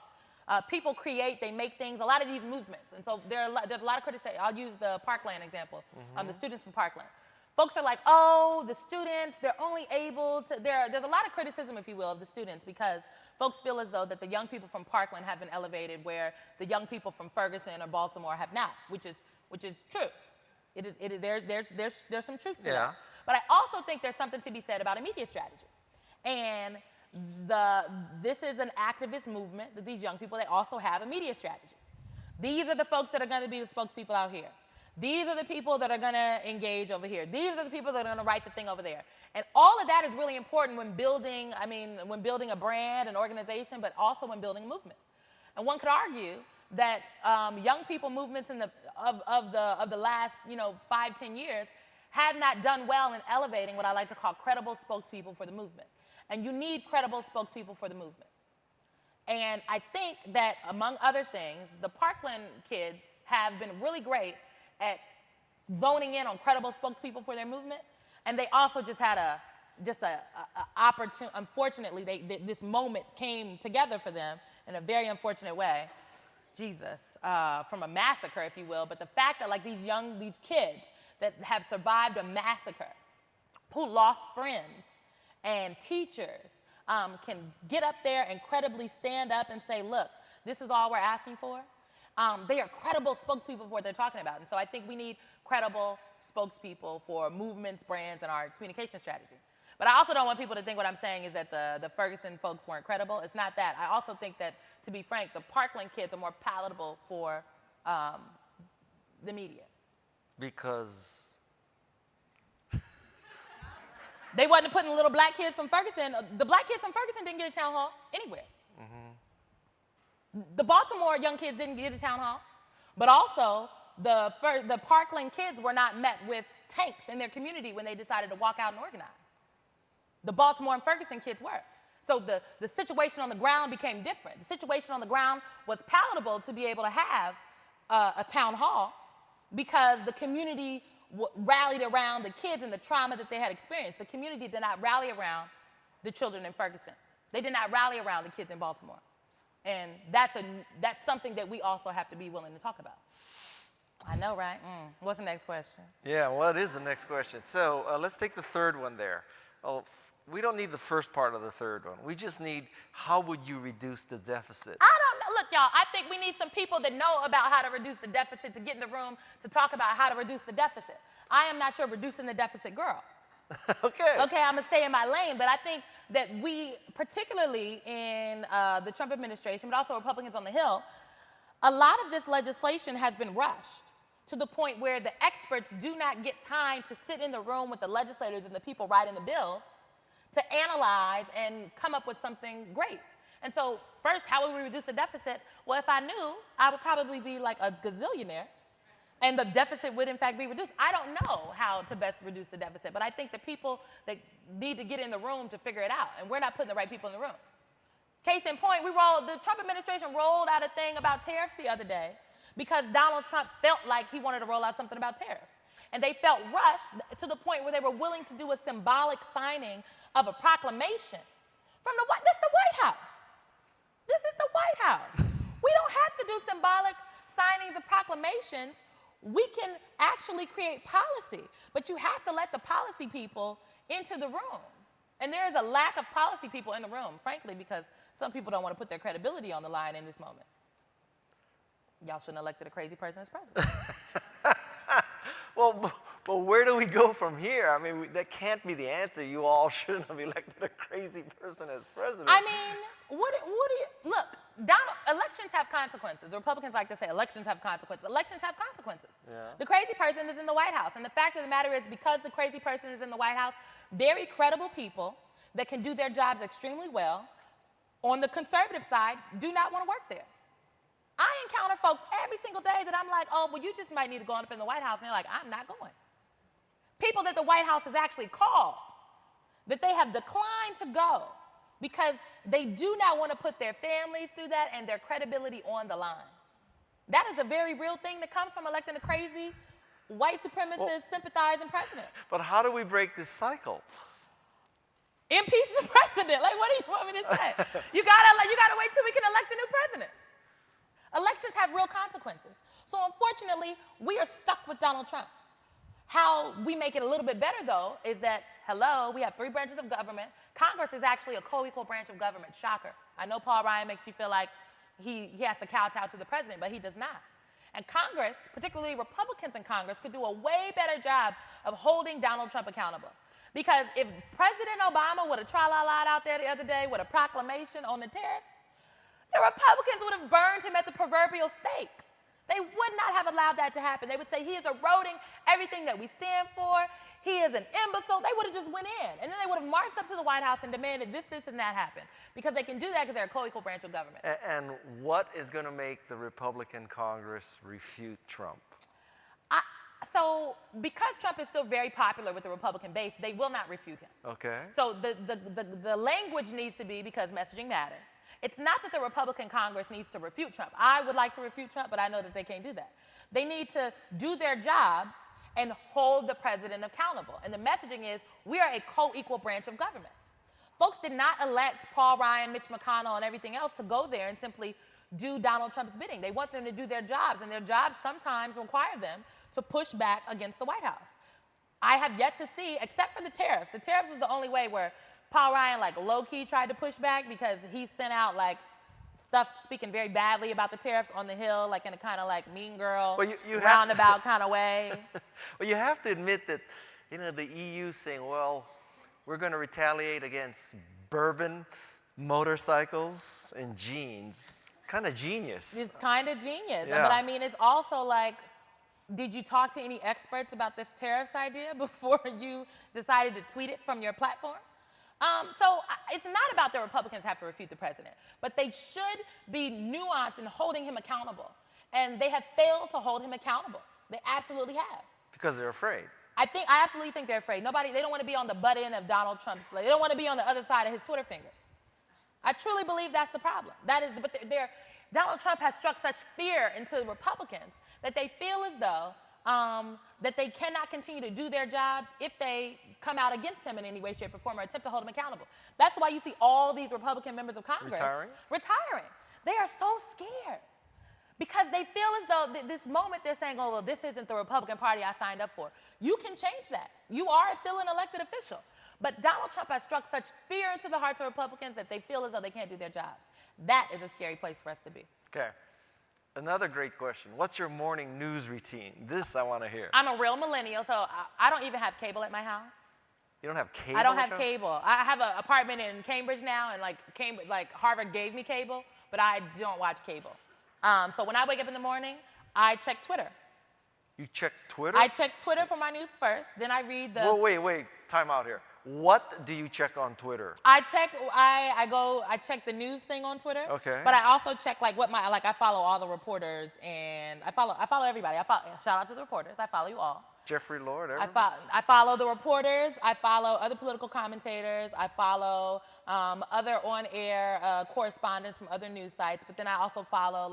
People create, they make things, a lot of these movements. And so there's a lot of criticism. I'll use the Parkland example, the students from Parkland. Folks are like, oh, the students, they're only able to, there's a lot of criticism, if you will, of the students, because folks feel as though that the young people from Parkland have been elevated where the young people from Ferguson or Baltimore have not, which is true. There's some truth to that. But I also think there's something to be said about a media strategy. And this is an activist movement that these young people, they also have a media strategy. These are the folks that are going to be the spokespeople out here. These are the people that are going to engage over here. These are the people that are going to write the thing over there. And all of that is really important when building a brand, an organization, but also when building a movement. And one could argue that young people movements of the last 5-10 years have not done well in elevating what I like to call credible spokespeople for the movement. And you need credible spokespeople for the movement. And I think that, among other things, the Parkland kids have been really great at zoning in on credible spokespeople for their movement. And they also just had unfortunately, this moment came together for them in a very unfortunate way. From a massacre, if you will. But the fact that these kids that have survived a massacre who lost friends and teachers can get up there and credibly stand up and say, look, this is all we're asking for. They are credible spokespeople for what they're talking about. And so I think we need credible spokespeople for movements, brands, and our communication strategy. But I also don't want people to think what I'm saying is that the Ferguson folks weren't credible. It's not that. I also think that, to be frank, the Parkland kids are more palatable for the media. Because? They wasn't putting little black kids from Ferguson. The black kids from Ferguson didn't get a town hall anywhere. The Baltimore young kids didn't get a town hall. But also, the Parkland kids were not met with tanks in their community when they decided to walk out and organize. The Baltimore and Ferguson kids were. So the situation on the ground became different. The situation on the ground was palatable to be able to have a town hall because the community rallied around the kids and the trauma that they had experienced. The community did not rally around the children in Ferguson. They did not rally around the kids in Baltimore. And that's something that we also have to be willing to talk about. I know, right? What's the next question? Yeah, what is the next question? So let's take the third one there. Oh, we don't need the first part of the third one. We just need, how would you reduce the deficit? I don't know. Look, y'all, I think we need some people that know about how to reduce the deficit to get in the room to talk about how to reduce the deficit. I am not your reducing the deficit girl. Okay. Okay, I'm going to stay in my lane, but I think that we, particularly in the Trump administration, but also Republicans on the Hill, a lot of this legislation has been rushed to the point where the experts do not get time to sit in the room with the legislators and the people writing the bills to analyze and come up with something great. And so first, how would we reduce the deficit? Well, if I knew, I would probably be like a gazillionaire and the deficit would in fact be reduced. I don't know how to best reduce the deficit, but I think the people that need to get in the room to figure it out, and we're not putting the right people in the room. Case in point, the Trump administration rolled out a thing about tariffs the other day because Donald Trump felt like he wanted to roll out something about tariffs. And they felt rushed to the point where they were willing to do a symbolic signing of a proclamation from the White House. This is the White House. We don't have to do symbolic signings of proclamations. We can actually create policy, but you have to let the policy people into the room. And there is a lack of policy people in the room, frankly, because some people don't want to put their credibility on the line in this moment. Y'all shouldn't have elected a crazy person as president. Well, where do we go from here? I mean, that can't be the answer. You all shouldn't have elected a crazy person as president. I mean, what do you, look, elections have consequences. The Republicans like to say elections have consequences. Elections have consequences. Yeah. The crazy person is in the White House. And the fact of the matter is, because the crazy person is in the White House, very credible people that can do their jobs extremely well on the conservative side do not want to work there. I encounter folks every single day that I'm like, oh, well, you just might need to go up in the White House. And they're like, I'm not going. People that the White House has actually called, that they have declined to go because they do not want to put their families through that and their credibility on the line. That is a very real thing that comes from electing a crazy white supremacist sympathizing president. But how do we break this cycle? Impeach the president. Like, what do you want me to say? You gotta wait till we can elect a new president. Elections have real consequences. So unfortunately, we are stuck with Donald Trump. How we make it a little bit better, though, is that, hello, we have 3 branches of government. Congress is actually a co-equal branch of government. Shocker. I know Paul Ryan makes you feel like he has to kowtow to the president, but he does not. And Congress, particularly Republicans in Congress, could do a way better job of holding Donald Trump accountable. Because if President Obama would have tra-la-la'd out there the other day with a proclamation on the tariffs, the Republicans would have burned him at the proverbial stake. They would not have allowed that to happen. They would say he is eroding everything that we stand for. He is an imbecile. They would have just went in. And then they would have marched up to the White House and demanded this, and that happen. Because they can do that because they're a co-equal branch of government. And what is going to make the Republican Congress refute Trump? So because Trump is still very popular with the Republican base, they will not refute him. Okay. So the language needs to be, because messaging matters. It's not that the Republican Congress needs to refute Trump. I would like to refute Trump, but I know that they can't do that. They need to do their jobs and hold the president accountable. And the messaging is, we are a co-equal branch of government. Folks did not elect Paul Ryan, Mitch McConnell, and everything else to go there and simply do Donald Trump's bidding. They want them to do their jobs, and their jobs sometimes require them to push back against the White House. I have yet to see, except for the tariffs. The tariffs is the only way where Paul Ryan, like, low-key tried to push back because he sent out, like, stuff speaking very badly about the tariffs on the Hill, like in a kind of like mean girl, roundabout kind of way. Well, you have to admit that, you know, the EU saying, well, we're going to retaliate against bourbon, motorcycles, and jeans. Kind of genius. It's kind of genius. Yeah. But I mean, it's also like, did you talk to any experts about this tariffs idea before you decided to tweet it from your platform? It's not about the Republicans have to refute the president, but they should be nuanced in holding him accountable. And they have failed to hold him accountable. They absolutely have. Because they're afraid. I absolutely think they're afraid. They don't want to be on the butt end of Donald Trump's, they don't want to be on the other side of his Twitter fingers. I truly believe that's the problem. Donald Trump has struck such fear into the Republicans that they feel as though that they cannot continue to do their jobs if they come out against him in any way, shape, or form or attempt to hold him accountable. That's why you see all these Republican members of Congress retiring. They are so scared because they feel as though this moment they're saying, oh, well, this isn't the Republican Party I signed up for. You can change that. You are still an elected official. But Donald Trump has struck such fear into the hearts of Republicans that they feel as though they can't do their jobs. That is a scary place for us to be. Okay. Another great question. What's your morning news routine? This I want to hear. I'm a real millennial, so I don't even have cable at my house. You don't have cable? I don't have cable. I have an apartment in Cambridge now, and like Harvard gave me cable, but I don't watch cable. So when I wake up in the morning, I check Twitter. You check Twitter? I check Twitter for my news first. Then I read the. Whoa, wait. Time out here. What do you check on Twitter? I check the news thing on Twitter. Okay. But I also check I follow all the reporters and I follow everybody. Shout out to the reporters. I follow you all. Jeffrey Lord, everybody? I follow the reporters. I follow other political commentators. I follow other on-air correspondents from other news sites. But then I also follow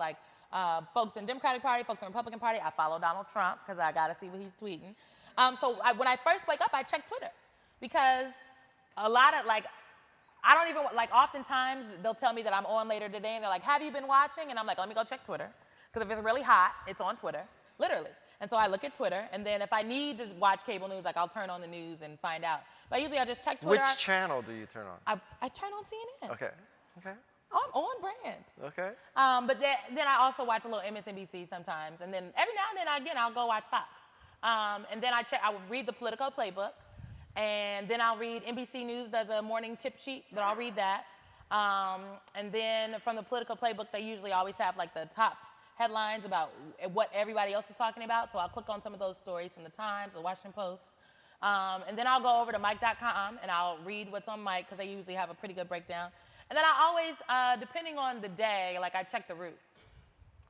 folks in the Democratic Party, folks in the Republican Party. I follow Donald Trump because I got to see what he's tweeting. When I first wake up, I check Twitter. Because a lot of, I don't even, oftentimes they'll tell me that I'm on later today and they're like, have you been watching? And I'm like, let me go check Twitter. Because if it's really hot, it's on Twitter, literally. And so I look at Twitter, and then if I need to watch cable news, I'll turn on the news and find out. But usually I just check Twitter. Which channel do you turn on? I turn on CNN. Okay. Oh, I'm on brand. Okay. But then I also watch a little MSNBC sometimes. And then every now and then, I'll go watch Fox. And then I will read the Politico Playbook. And then I'll read NBC News does a morning tip sheet, then I'll read that. And then from the Political Playbook, they usually always have the top headlines about what everybody else is talking about. So I'll click on some of those stories from the Times or Washington Post. And then I'll go over to Mike.com and I'll read what's on Mike because they usually have a pretty good breakdown. And then I always, depending on the day, I check the route.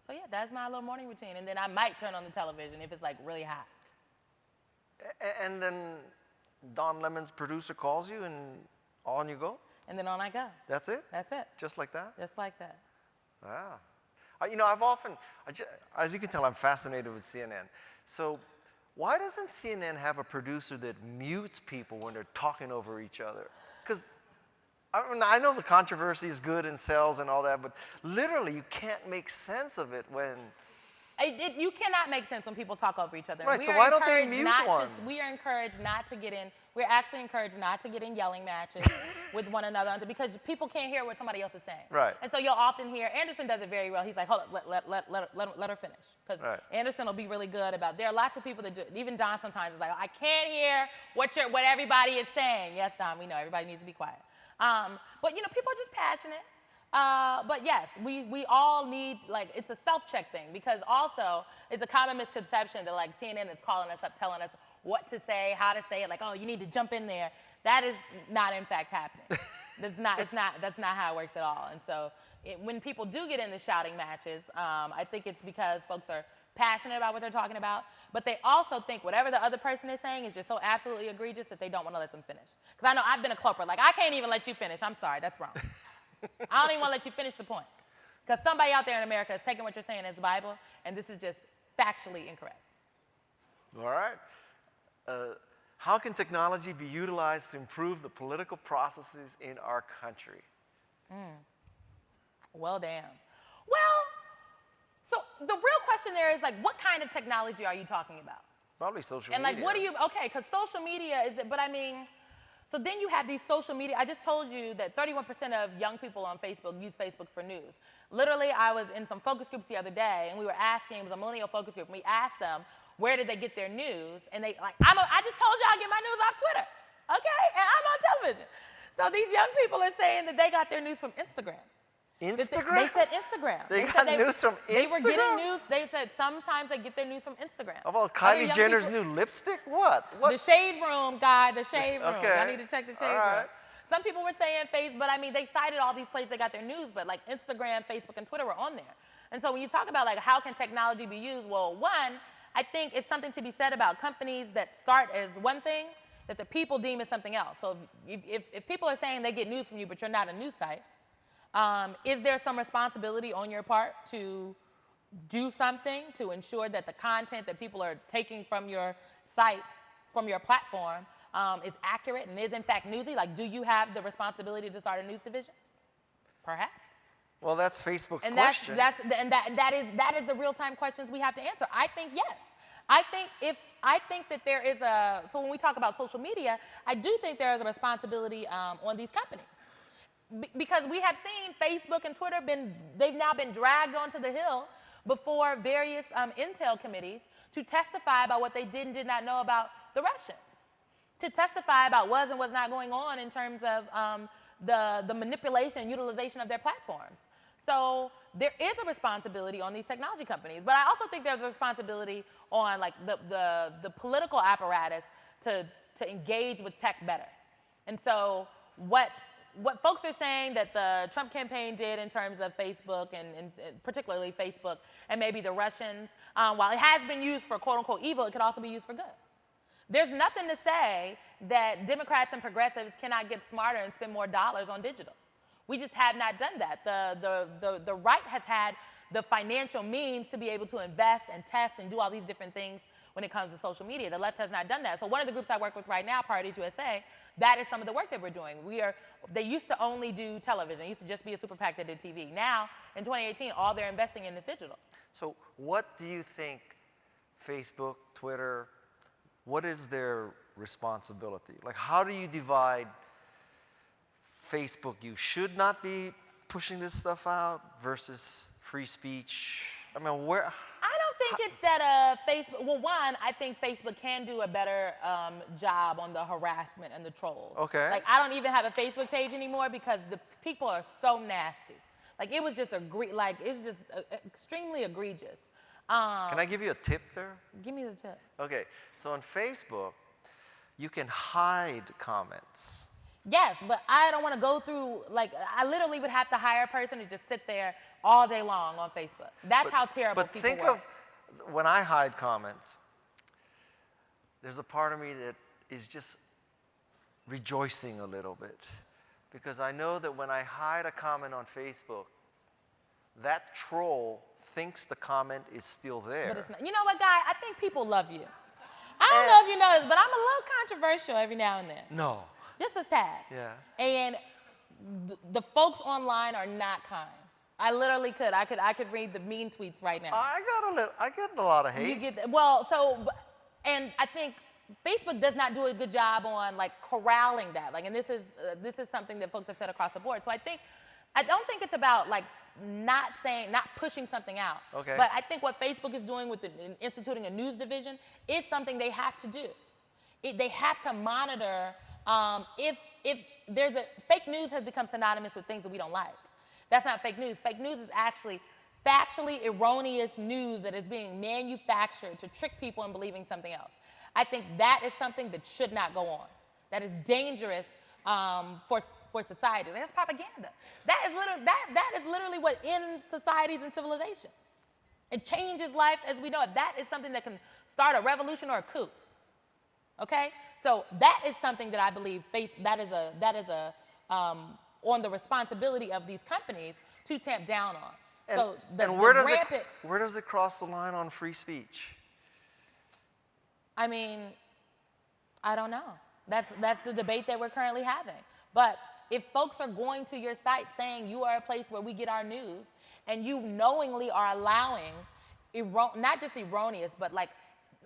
So yeah, that's my little morning routine. And then I might turn on the television if it's really hot. And then Don Lemon's producer calls you and on you go? And then on I go. That's it? That's it. Just like that? Just like that. Wow. I've often, as you can tell, I'm fascinated with CNN. So why doesn't CNN have a producer that mutes people when they're talking over each other? Because I know the controversy is good and sells and all that, but literally you can't make sense of it when... You cannot make sense when people talk over each other. Right, so why don't they mute one? We are encouraged not to get in, we're actually encouraged not to get in yelling matches with one another because people can't hear what somebody else is saying. Right. And so you'll often hear, Anderson does it very well. He's like, hold up, let her finish. Because Anderson will be really good about, there are lots of people that do, even Don sometimes is like, I can't hear what everybody is saying. Yes, Don, we know, everybody needs to be quiet. But people are just passionate. But yes, we all need, it's a self-check thing because also it's a common misconception that CNN is calling us up, telling us what to say, how to say it, oh, you need to jump in there. That is not in fact happening. That's not how it works at all. And so when people do get in the shouting matches, I think it's because folks are passionate about what they're talking about, but they also think whatever the other person is saying is just so absolutely egregious that they don't want to let them finish. Because I know I've been a culprit. I can't even let you finish. I'm sorry, that's wrong. I don't even want to let you finish the point. Because somebody out there in America is taking what you're saying as the Bible, and this is just factually incorrect. All right. How can technology be utilized to improve the political processes in our country? Well, damn. Well, so the real question there is, what kind of technology are you talking about? Probably social and media. like, what do you, okay, because social media is, but I mean, so then you have these social media. I just told you that 31% of young people on Facebook use Facebook for news. Literally, I was in some focus groups the other day, and we were asking, it was a millennial focus group, and we asked them, where did they get their news? And they, like, I just told you I get my news off Twitter, okay? And I'm on television. So these young people are saying that they got their news from Instagram. Instagram? They said Instagram. They got news from Instagram? They were getting news. They said sometimes they get their news from Instagram. About Other Kylie young Jenner's people- new lipstick? What? The shade room, Guy, the shade room. Okay. Y'all need to check the shade All room. right. Some people were saying Facebook, but I mean, they cited all these places they got their news, but like Instagram, Facebook, and Twitter were on there. And so when you talk about like how can technology be used, well, one, I think it's something to be said about companies that start as one thing that the people deem as something else. So if people are saying they get news from you, but you're not a news site, is there some responsibility on your part to do something to ensure that the content that people are taking from your site, from your platform, is accurate and is in fact newsy? Like, do you have the responsibility to start a news division? Perhaps. Well, that's Facebook's And question. that is the real-time questions we have to answer. I think yes. I think that there is a, so when we talk about social media, I do think there is a responsibility on these companies. Because we have seen Facebook and Twitter they've now been dragged onto the hill before various intel committees to testify about what they did and did not know about the Russians, to testify about was and was not going on in terms of the manipulation and utilization of their platforms. So there is a responsibility on these technology companies, but I also think there's a responsibility on like the political apparatus to engage with tech better. And so what folks are saying that the Trump campaign did in terms of Facebook and particularly Facebook and maybe the Russians, while it has been used for quote unquote evil, it could also be used for good. There's nothing to say that Democrats and progressives cannot get smarter and spend more dollars on digital. We just have not done that. The right has had the financial means to be able to invest and test and do all these different things when it comes to social media. The left has not done that. So one of the groups I work with right now, Priorities USA, that is some of the work that we're doing. They used to only do television. It used to just be a super PAC that did TV. Now, in 2018, all they're investing in is digital. So what do you think Facebook, Twitter, what is their responsibility? Like, how do you divide Facebook, you should not be pushing this stuff out versus free speech? I mean, where? I don't think it's that Facebook, well, one, I think Facebook can do a better job on the harassment and the trolls. Okay. Like, I don't even have a Facebook page anymore because the people are so nasty. Like, it was just extremely egregious. Can I give you a tip there? Give me the tip. Okay, so on Facebook, you can hide comments. Yes, but I don't want to go through, like, I literally would have to hire a person to just sit there all day long on Facebook. That's how terrible people But think work. of when I hide comments, there's a part of me that is just rejoicing a little bit because I know that when I hide a comment on Facebook, that troll thinks the comment is still there. But it's not. You know what, Guy? I think people love you. I don't know if you know this, but I'm a little controversial every now and then. No. Just a tad. Yeah. And the folks online are not kind. I literally could. I could read the mean tweets right now. I get a lot of hate. You get and I think Facebook does not do a good job on like corralling that. Like, and this is something that folks have said across the board. So I don't think it's about like not pushing something out. Okay. But I think what Facebook is doing with instituting a news division is something they have to do. They have to monitor if there's fake news has become synonymous with things that we don't like. That's not fake news. Fake news is actually factually erroneous news that is being manufactured to trick people into believing something else. I think that is something that should not go on. That is dangerous for society. That's propaganda. That is literally what ends societies and civilizations. It changes life as we know it. That is something that can start a revolution or a coup. Okay? So that is something that I believe that is on the responsibility of these companies to tamp down on. Where does it cross the line on free speech? I mean, I don't know. That's the debate that we're currently having. But if folks are going to your site saying you are a place where we get our news, and you knowingly are allowing not just erroneous, but like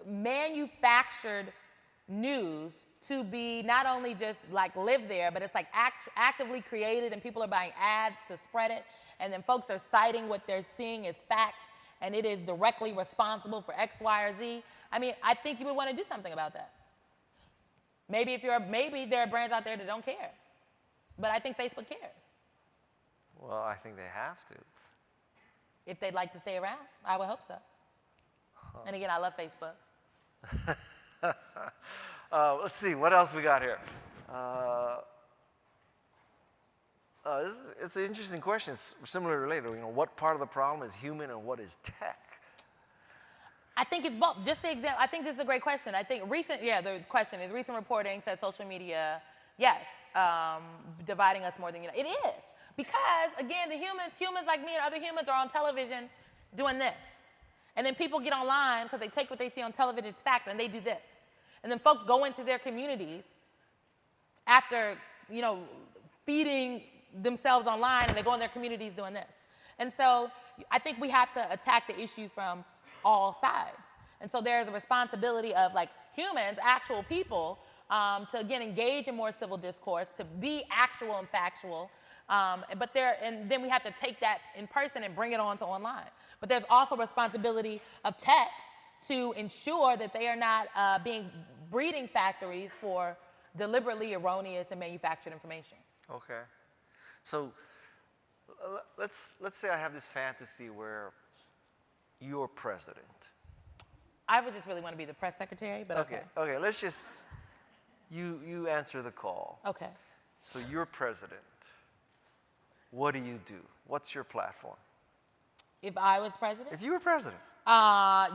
manufactured news to be not only just like live there, but it's like actively created, and people are buying ads to spread it, and then folks are citing what they're seeing as fact, and it is directly responsible for X, Y, or Z. I mean, I think you would want to do something about that. Maybe there are brands out there that don't care, but I think Facebook cares. Well, I think they have to. If they'd like to stay around, I would hope so. And again, I love Facebook. Let's see, what else we got here? It's an interesting question. It's similarly related. You know, what part of the problem is human and what is tech? I think it's both. Just the example. I think this is a great question. I think the question is recent reporting says social media, yes, dividing us more than uniting. It is. Because, again, the humans like me and other humans are on television doing this. And then people get online because they take what they see on television as fact and they do this. And then folks go into their communities after, feeding themselves online, and they go in their communities doing this. And so I think we have to attack the issue from all sides. And so there's a responsibility of like humans, actual people, to again engage in more civil discourse, to be actual and factual. And then we have to take that in person and bring it on to online. But there's also responsibility of tech to ensure that they are not being breeding factories for deliberately erroneous and manufactured information. Okay. So let's say I have this fantasy where you're president. I would just really want to be the press secretary, but okay. Okay, let's just, you answer the call. Okay. So you're president. What do you do? What's your platform? If I was president? If you were president.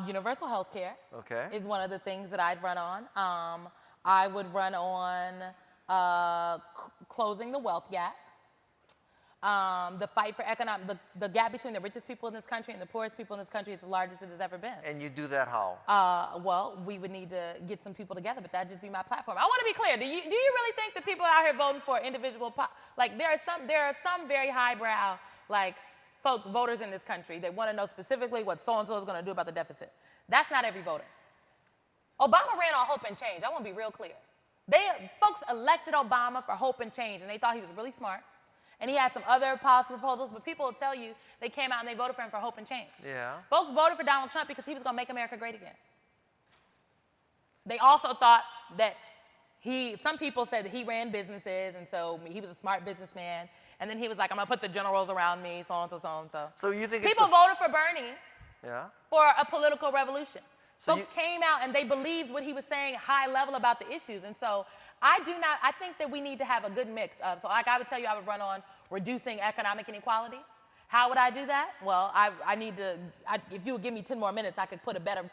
Universal health care Okay. is one of the things that I'd run on. I would run on closing the wealth gap. The fight for the gap between the richest people in this country and the poorest people in this country is the largest it has ever been. And you do that how? Well, we would need to get some people together, but that'd just be my platform. I want to be clear. Do you really think that people out here voting for individual, there are some very highbrow, voters in this country that want to know specifically what so-and-so is going to do about the deficit. That's not every voter. Obama ran on hope and change. I want to be real clear. Folks elected Obama for hope and change, and they thought he was really smart. And he had some other policy proposals, but people will tell you they came out and they voted for him for hope and change. Yeah. Folks voted for Donald Trump because he was going to make America great again. They also thought that some people said that he ran businesses, and so he was a smart businessman. And then he was like, I'm going to put the generals around me, so-and-so, so-and-so. So you think people voted for Bernie for a political revolution. So folks came out and they believed what he was saying high level about the issues. And so I think that we need to have a good mix of, so like I would tell you, I would run on reducing economic inequality. How would I do that? Well, if you would give me 10 more minutes, I could put a better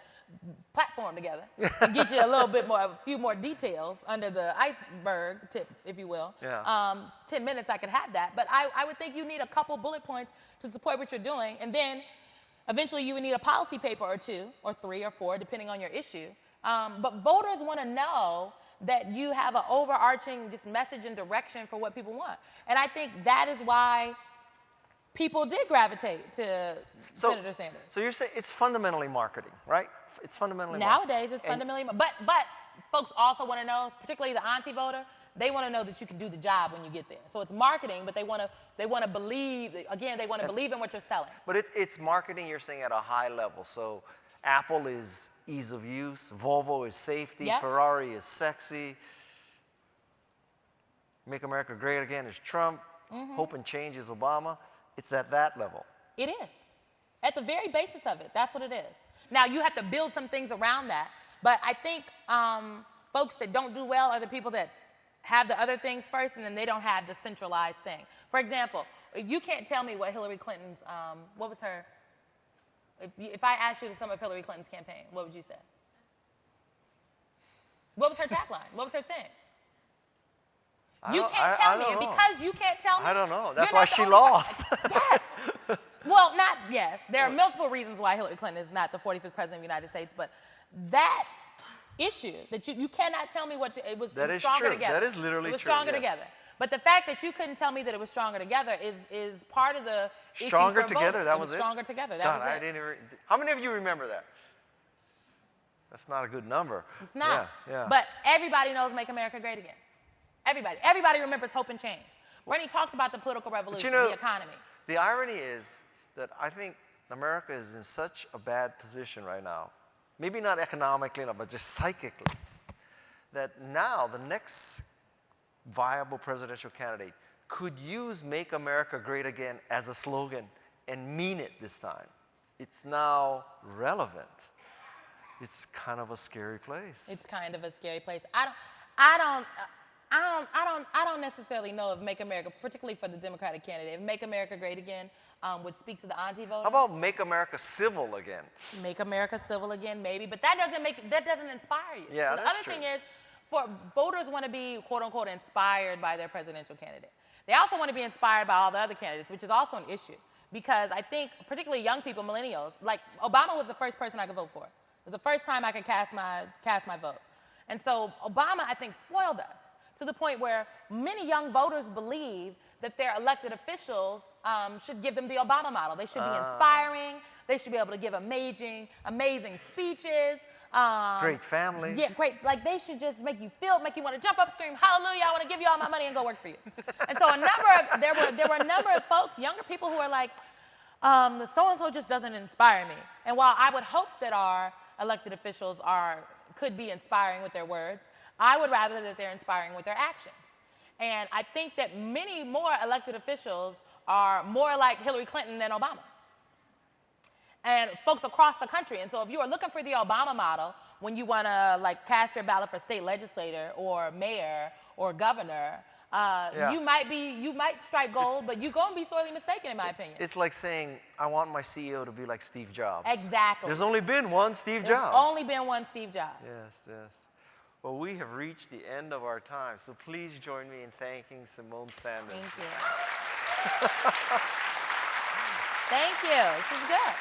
platform together and get you a few more details under the iceberg tip, if you will. Yeah. 10 minutes, I could have that. But I would think you need a couple bullet points to support what you're doing. And then eventually you would need a policy paper or 2 or 3 or 4, depending on your issue. But voters want to know that you have an overarching just message and direction for what people want. And I think that is why people did gravitate to Senator Sanders. So you're saying it's fundamentally marketing, right? It's fundamentally Nowadays, it's fundamentally, but folks also want to know, particularly the auntie voter, they want to know that you can do the job when you get there. So it's marketing, but they want to believe, again, they want to believe in what you're selling. But it's marketing, you're saying, at a high level. So Apple is ease of use, Volvo is safety, Yep. Ferrari is sexy, Make America Great Again is Trump, Hope and Change is Obama. It's at that level. It is. At the very basis of it, that's what it is. Now, you have to build some things around that, but I think folks that don't do well are the people that have the other things first, and then they don't have the centralized thing. For example, you can't tell me what Hillary Clinton's, what was her, if I asked you to sum up Hillary Clinton's campaign, what would you say? What was her tagline? What was her thing? You can't tell me, and because you can't tell me, I don't know. That's why she lost. Yes. Well, yes. There are multiple reasons why Hillary Clinton is not the 45th president of the United States, but that issue that you cannot tell me it was That is stronger true. together. That is literally true. It was stronger yes. together. But the fact that you couldn't tell me that it was stronger together is part of the Stronger issue for together. voters. That was it. Stronger together. That God, was it. I didn't even. How many of you remember that? That's not a good number. It's not. Yeah. But everybody knows Make America Great Again. Everybody remembers hope and change. Bernie talked about the political revolution, the economy. The irony is that I think America is in such a bad position right now, maybe not economically, but just psychically, that now the next viable presidential candidate could use Make America Great Again as a slogan and mean it this time. It's now relevant. It's kind of a scary place. It's kind of a scary place. I don't necessarily know if Make America, particularly for the Democratic candidate, if Make America Great Again would speak to the auntie voter. How about Make America Civil Again? Make America Civil Again, maybe, but that doesn't inspire you. Yeah, so the that's other true. thing is, voters want to be quote unquote inspired by their presidential candidate. They also want to be inspired by all the other candidates, which is also an issue. Because I think, particularly young people, millennials, like Obama was the first person I could vote for. It was the first time I could cast my vote. And so Obama, I think, spoiled us to the point where many young voters believe that their elected officials should give them the Obama model. They should be inspiring. They should be able to give amazing speeches. Great family. Yeah, great. Like they should just make you want to jump up, scream, hallelujah, I want to give you all my money and go work for you. And so there were a number of folks, younger people who are like, so-and-so just doesn't inspire me. And while I would hope that our elected officials could be inspiring with their words, I would rather that they're inspiring with their actions. And I think that many more elected officials are more like Hillary Clinton than Obama. And folks across the country. And so if you are looking for the Obama model when you want to like cast your ballot for state legislator or mayor or governor, you might strike gold, but you're going to be sorely mistaken in my opinion. It's like saying, I want my CEO to be like Steve Jobs. Exactly. There's only been one Steve There's Jobs. only been one Steve Jobs. Yes, yes. Well, we have reached the end of our time, so please join me in thanking Symone Sanders. Thank you. Thank you. This is good.